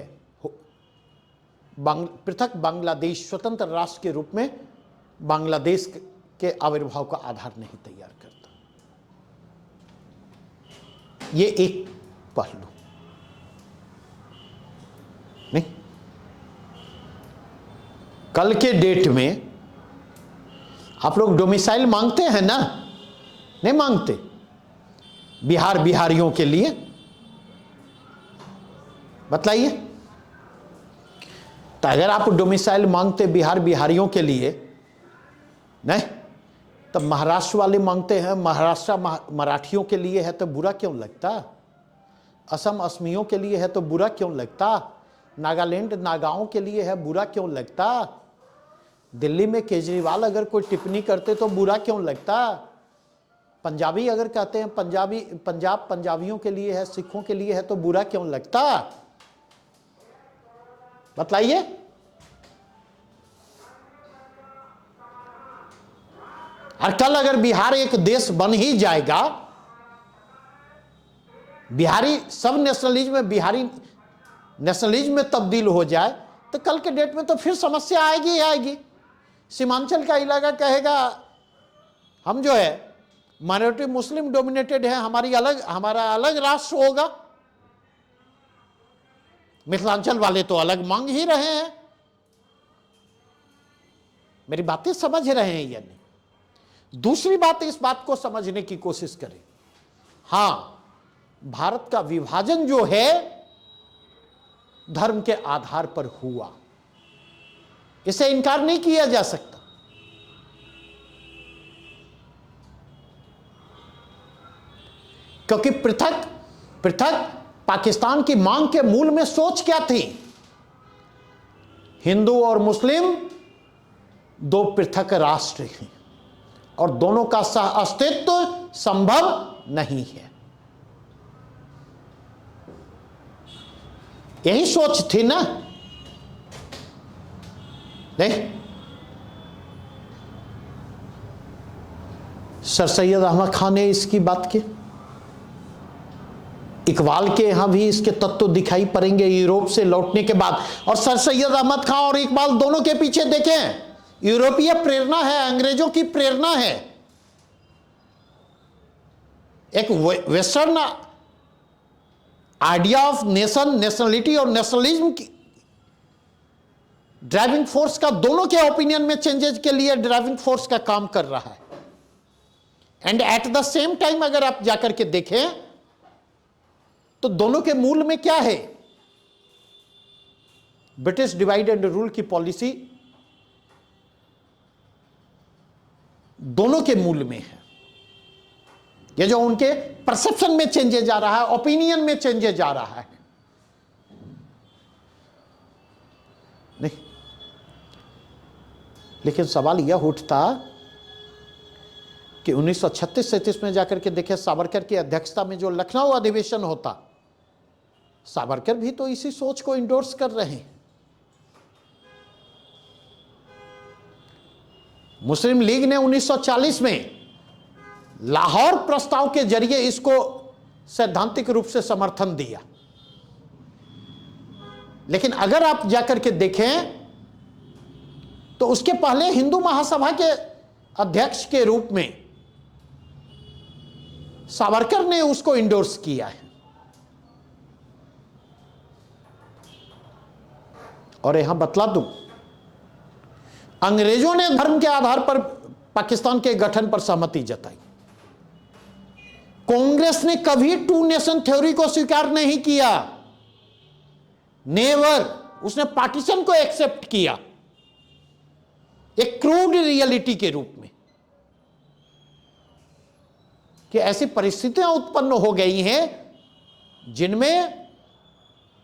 पृथक बांग्लादेश स्वतंत्र राष्ट्र के रूप में बांग्लादेश के आविर्भाव का आधार नहीं तैयार करता। ये एक पहलू नहीं। कल के डेट में आप लोग डोमिसाइल मांगते हैं ना? नहीं मांगते? बिहारियों के लिए बतलाइए। तो अगर आप डोमिसाइल मांगते बिहारियों के लिए, नहीं, तब महाराष्ट्र वाले मांगते हैं महाराष्ट्र मराठियों के लिए है तो बुरा क्यों लगता? असम असमियों के लिए है तो बुरा क्यों लगता? नागालैंड नागाओं के लिए है, बुरा क्यों लगता? दिल्ली में केजरीवाल अगर कोई टिप्पणी करते तो बुरा क्यों लगता? पंजाबी अगर कहते हैं पंजाब पंजाबियों के लिए है, सिखों के लिए है तो बुरा क्यों लगता? बतलाइए। और कल अगर बिहार एक देश बन ही जाएगा, बिहारी सब नेशनलिज्म में बिहारी नेशनलिज्म में तब्दील हो जाए, तो कल के डेट में तो फिर समस्या आएगी ही आएगी। सीमांचल का इलाका कहेगा हम जो है माइनॉरिटी मुस्लिम डोमिनेटेड है, हमारा अलग राष्ट्र होगा। मिथिलांचल वाले तो अलग मांग ही रहे हैं। मेरी बातें समझ रहे हैं या नहीं? दूसरी बात, इस बात को समझने की कोशिश करें। हां, भारत का विभाजन जो है धर्म के आधार पर हुआ, इसे इनकार नहीं किया जा सकता। क्योंकि पृथक पृथक पाकिस्तान की मांग के मूल में सोच क्या थी? हिंदू और मुस्लिम दो पृथक राष्ट्र हैं और दोनों का सह अस्तित्व संभव नहीं है। यही सोच थी ना? नहीं, सर सैयद अहमद खान ने इसकी बात की। इकबाल के यहां भी इसके तत्व दिखाई पड़ेंगे यूरोप से लौटने के बाद। और सर सैयद अहमद खान और इकबाल दोनों के पीछे देखें, यूरोपीय प्रेरणा है, अंग्रेजों की प्रेरणा है। एक western idea of nation, nationality और नेशनलिज्म की ड्राइविंग फोर्स का दोनों के ओपिनियन में चेंजेस के लिए ड्राइविंग फोर्स का काम कर रहा है। And at the same time अगर आप जाकर के देखें तो दोनों के मूल में क्या है? ब्रिटिश डिवाइड एंड रूल की पॉलिसी दोनों के मूल में है। ये जो उनके परसेप्शन में चेंजेस जा रहा है, ओपिनियन में चेंजेस जा रहा है, नहीं। लेकिन सवाल यह उठता कि 1936-37 में जाकर के देखे सावरकर की अध्यक्षता में जो लखनऊ अधिवेशन होता, सावरकर भी तो इसी सोच को इंडोर्स कर रहे हैं। मुस्लिम लीग ने 1940 में लाहौर प्रस्ताव के जरिए इसको सैद्धांतिक रूप से समर्थन दिया। लेकिन अगर आप जाकर के देखें तो उसके पहले हिंदू महासभा के अध्यक्ष के रूप में सावरकर ने उसको इंडोर्स किया है। और यहां बतला दूं, अंग्रेजों ने धर्म के आधार पर पाकिस्तान के गठन पर सहमति जताई। कांग्रेस ने कभी टू नेशन थ्योरी को स्वीकार नहीं किया, नेवर। उसने पार्टीशन को एक्सेप्ट किया एक क्रूड रियलिटी के रूप में कि ऐसी परिस्थितियां उत्पन्न हो गई हैं जिनमें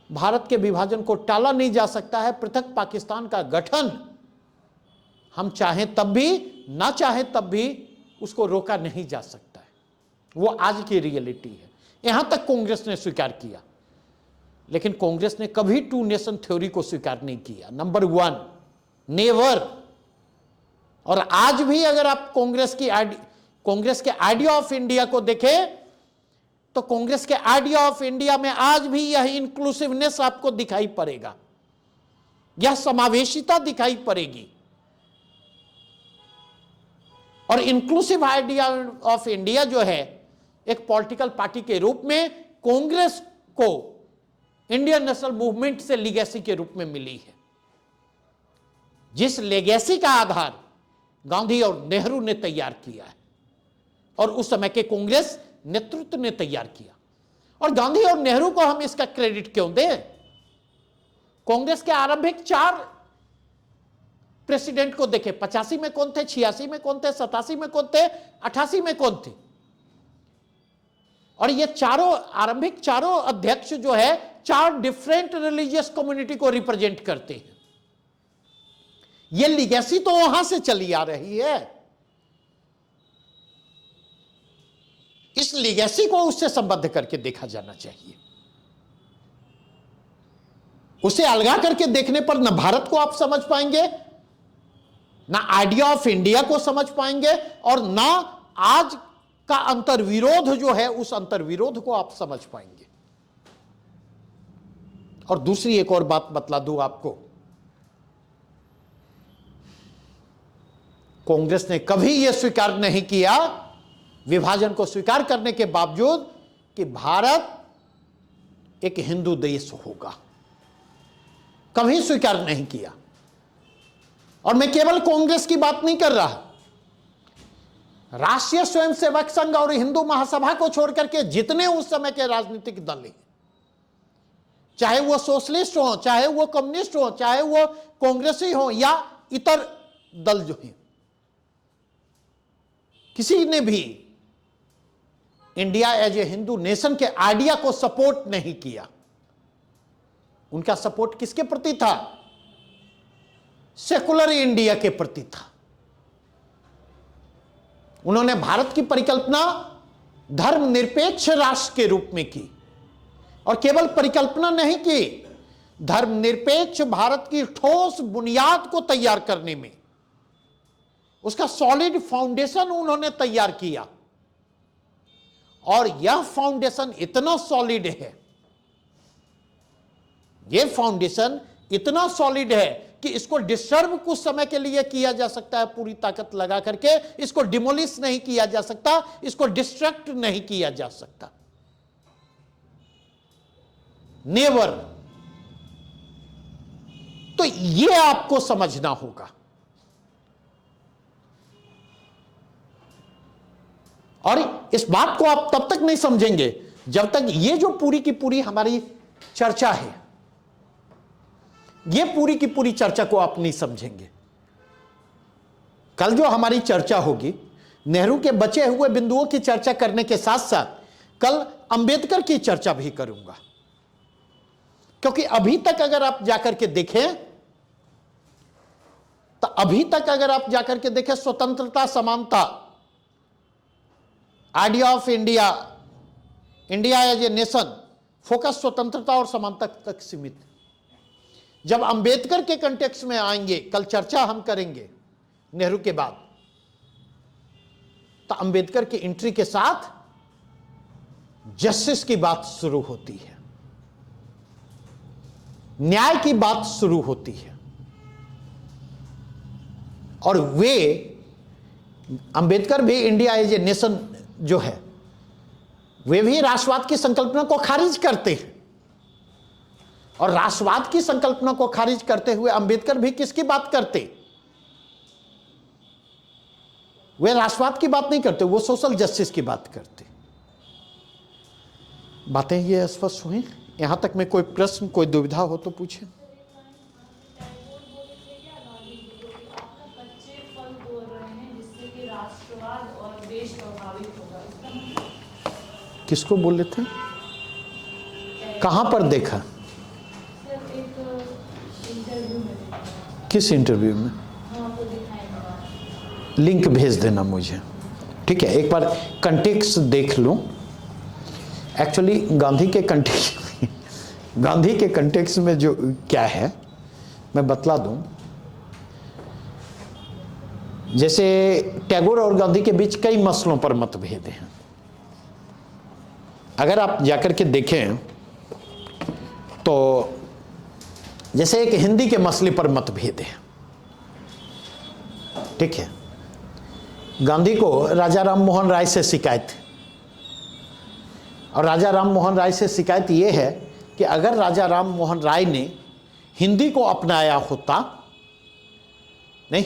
भारत के विभाजन को टाला नहीं जा सकता है। पृथक पाकिस्तान का गठन हम चाहें तब भी, ना चाहें तब भी उसको रोका नहीं जा सकता है। वो आज की रियलिटी है। यहां तक कांग्रेस ने स्वीकार किया, लेकिन कांग्रेस ने कभी टू नेशन थ्योरी को स्वीकार नहीं किया, नंबर वन, नेवर। और आज भी अगर आप कांग्रेस के आइडिया ऑफ इंडिया को देखें तो कांग्रेस के आइडिया ऑफ इंडिया में आज भी यह इंक्लूसिवनेस आपको दिखाई पड़ेगा, यह समावेशिता दिखाई पड़ेगी। और इंक्लूसिव आइडिया ऑफ इंडिया जो है एक पॉलिटिकल पार्टी के रूप में कांग्रेस को इंडियन नेशनल मूवमेंट से लीगेसी के रूप में मिली है, जिस लेगेसी का आधार गांधी और नेहरू ने तैयार किया है और उस समय के कांग्रेस नेतृत्व ने तैयार किया। और गांधी और नेहरू को हम इसका क्रेडिट क्यों दें? कांग्रेस के आरंभिक 4 प्रेसिडेंट को देखें, 85 में कौन थे, 86 में कौन थे, 87 में कौन थे, 88 में कौन थे। और ये आरंभिक चारों अध्यक्ष जो है 4 डिफरेंट रिलीजियस कम्युनिटी को रिप्रेजेंट करते हैं। ये लीगेसी तो वहां से चली आ रही है। इस लीगेसी को उससे संबद्ध करके देखा जाना चाहिए। उसे अलगा करके देखने पर न भारत को आप समझ पाएंगे, ना आइडिया ऑफ इंडिया को समझ पाएंगे, और ना आज का अंतर्विरोध जो है उस अंतर्विरोध को आप समझ पाएंगे। और दूसरी एक और बात बतला दूं आपको, कांग्रेस ने कभी यह स्वीकार नहीं किया, विभाजन को स्वीकार करने के बावजूद, कि भारत एक हिंदू देश होगा। कभी स्वीकार नहीं किया। और मैं केवल कांग्रेस की बात नहीं कर रहा, राष्ट्रीय स्वयंसेवक संघ और हिंदू महासभा को छोड़ करके जितने उस समय के राजनीतिक दल हैं, चाहे वो सोशलिस्ट हो, चाहे वो कम्युनिस्ट हो, चाहे वो कांग्रेसी हो या इतर दल जो हैं, किसी ने भी India as a Hindu nation के आइडिया को सपोर्ट नहीं किया। उनका सपोर्ट किसके प्रति था? सेकुलर इंडिया के प्रति था। उन्होंने भारत की परिकल्पना धर्मनिरपेक्ष राष्ट्र के रूप में की, और केवल परिकल्पना नहीं की, धर्मनिरपेक्ष भारत की ठोस बुनियाद को तैयार करने में उसका सॉलिड फाउंडेशन उन्होंने तैयार किया। और यह फाउंडेशन इतना सॉलिड है, यह फाउंडेशन इतना सॉलिड है कि इसको डिस्टर्ब कुछ समय के लिए किया जा सकता है पूरी ताकत लगा करके, इसको डिमोलिश नहीं किया जा सकता, इसको डिस्ट्रक्ट नहीं किया जा सकता, नेवर। तो यह आपको समझना होगा। और इस बात को आप तब तक नहीं समझेंगे जब तक ये जो पूरी की पूरी हमारी चर्चा है, ये पूरी की पूरी चर्चा को आप नहीं समझेंगे। कल जो हमारी चर्चा होगी, नेहरू के बचे हुए बिंदुओं की चर्चा करने के साथ साथ कल अंबेडकर की चर्चा भी करूंगा। क्योंकि अभी तक अगर आप जाकर के देखें, तो अभी तक अगर आप जाकर के देखें, स्वतंत्रता, समानता, idea of India, India as a nation, focus स्वतंत्रता और समानता तक सीमित। जब अंबेडकर के कंटेक्स्ट में आएंगे, कल चर्चा हम करेंगे नेहरू के बाद, तो अंबेडकर की एंट्री के साथ जस्टिस की बात शुरू होती है, न्याय की बात शुरू होती है। और वे अंबेडकर भी इंडिया एज ए नेशन जो है, वे भी राष्ट्रवाद की संकल्पना को खारिज करते हैं। और राष्ट्रवाद की संकल्पना को खारिज करते हुए अंबेडकर भी किसकी बात करते? वे राष्ट्रवाद की बात नहीं करते, वो सोशल जस्टिस की बात करते। बातें ये स्पष्ट हुई? यहां तक में कोई प्रश्न, कोई दुविधा हो तो पूछें। किसको बोले थे? कहां पर देखा? किस इंटरव्यू में? लिंक भेज देना मुझे, ठीक है? एक बार कंटेक्स्ट देख लूं। एक्चुअली गांधी के कंटेक्स्ट में जो क्या है मैं बतला दूं। जैसे टैगोर और गांधी के बीच कई मसलों पर मतभेद हैं। अगर आप जाकर के देखें तो जैसे एक हिंदी के मसले पर मतभेद है, ठीक है? गांधी को राजा राम मोहन राय से शिकायत है, और राजा राम मोहन राय से शिकायत यह है कि अगर राजा राम मोहन राय ने हिंदी को अपनाया होता नहीं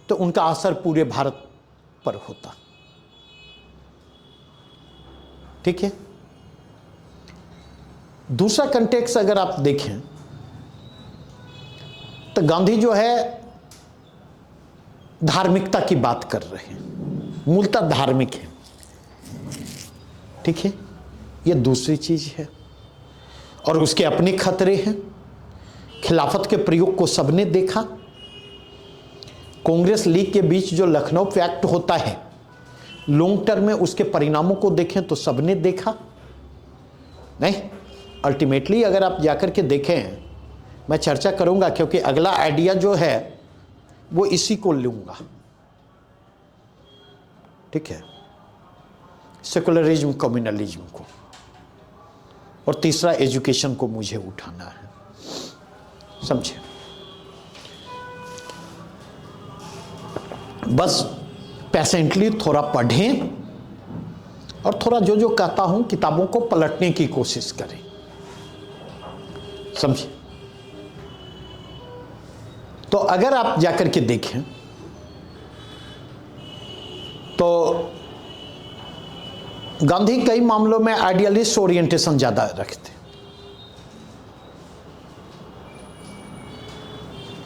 तो उनका असर पूरे भारत पर होता, ठीक है? दूसरा कंटेक्स्ट अगर आप देखें तो गांधी जो है धार्मिकता की बात कर रहे हैं, मूलतः धार्मिक है, ठीक है? यह दूसरी चीज है। और उसके अपने खतरे हैं। खिलाफत के प्रयोग को सबने देखा। कांग्रेस लीग के बीच जो लखनऊ पैक्ट होता है, लॉन्ग टर्म में उसके परिणामों को देखें तो सबने देखा नहीं। अल्टीमेटली अगर आप जाकर के देखें, मैं चर्चा करूंगा क्योंकि अगला आइडिया जो है वो इसी को लूंगा, ठीक है? सेकुलरिज्म, कम्युनलिज्म को, और तीसरा एजुकेशन को मुझे उठाना है, समझे? बस पेशेंटली थोड़ा पढ़ें और थोड़ा जो जो कहता हूं किताबों को पलटने की कोशिश करें, समझे? तो अगर आप जाकर के देखें तो गांधी कई मामलों में आइडियलिस्ट ओरिएंटेशन ज्यादा रखते,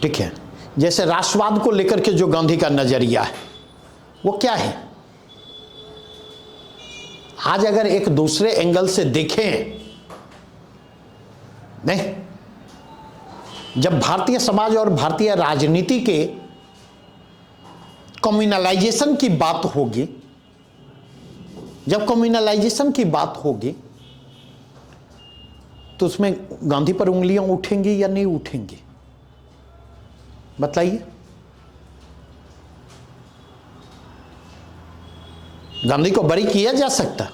ठीक है। जैसे राष्ट्रवाद को लेकर के जो गांधी का नजरिया है वो क्या है, आज अगर एक दूसरे एंगल से देखें, नहीं, जब भारतीय समाज और भारतीय राजनीति के कम्युनलाइजेशन की बात होगी, जब कम्युनलाइजेशन की बात होगी तो उसमें गांधी पर उंगलियां उठेंगी या नहीं उठेंगी, बताइए। गांधी को बरी किया जा सकता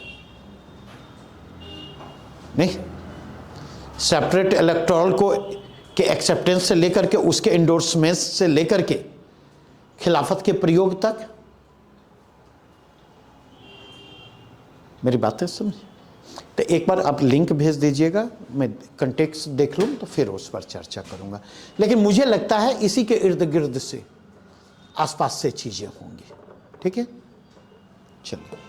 नहीं, सेपरेट इलेक्टोरल को के एक्सेप्टेंस से लेकर के उसके इंडोर्समेंट से लेकर के खिलाफत के प्रयोग तक, मेरी बातें समझ। तो एक बार आप लिंक भेज दीजिएगा, मैं कंटेक्स्ट देख लूँ तो फिर उस पर चर्चा करूँगा। लेकिन मुझे लगता है इसी के इर्द गिर्द से आसपास से चीज़ें होंगी, ठीक है। चलिए।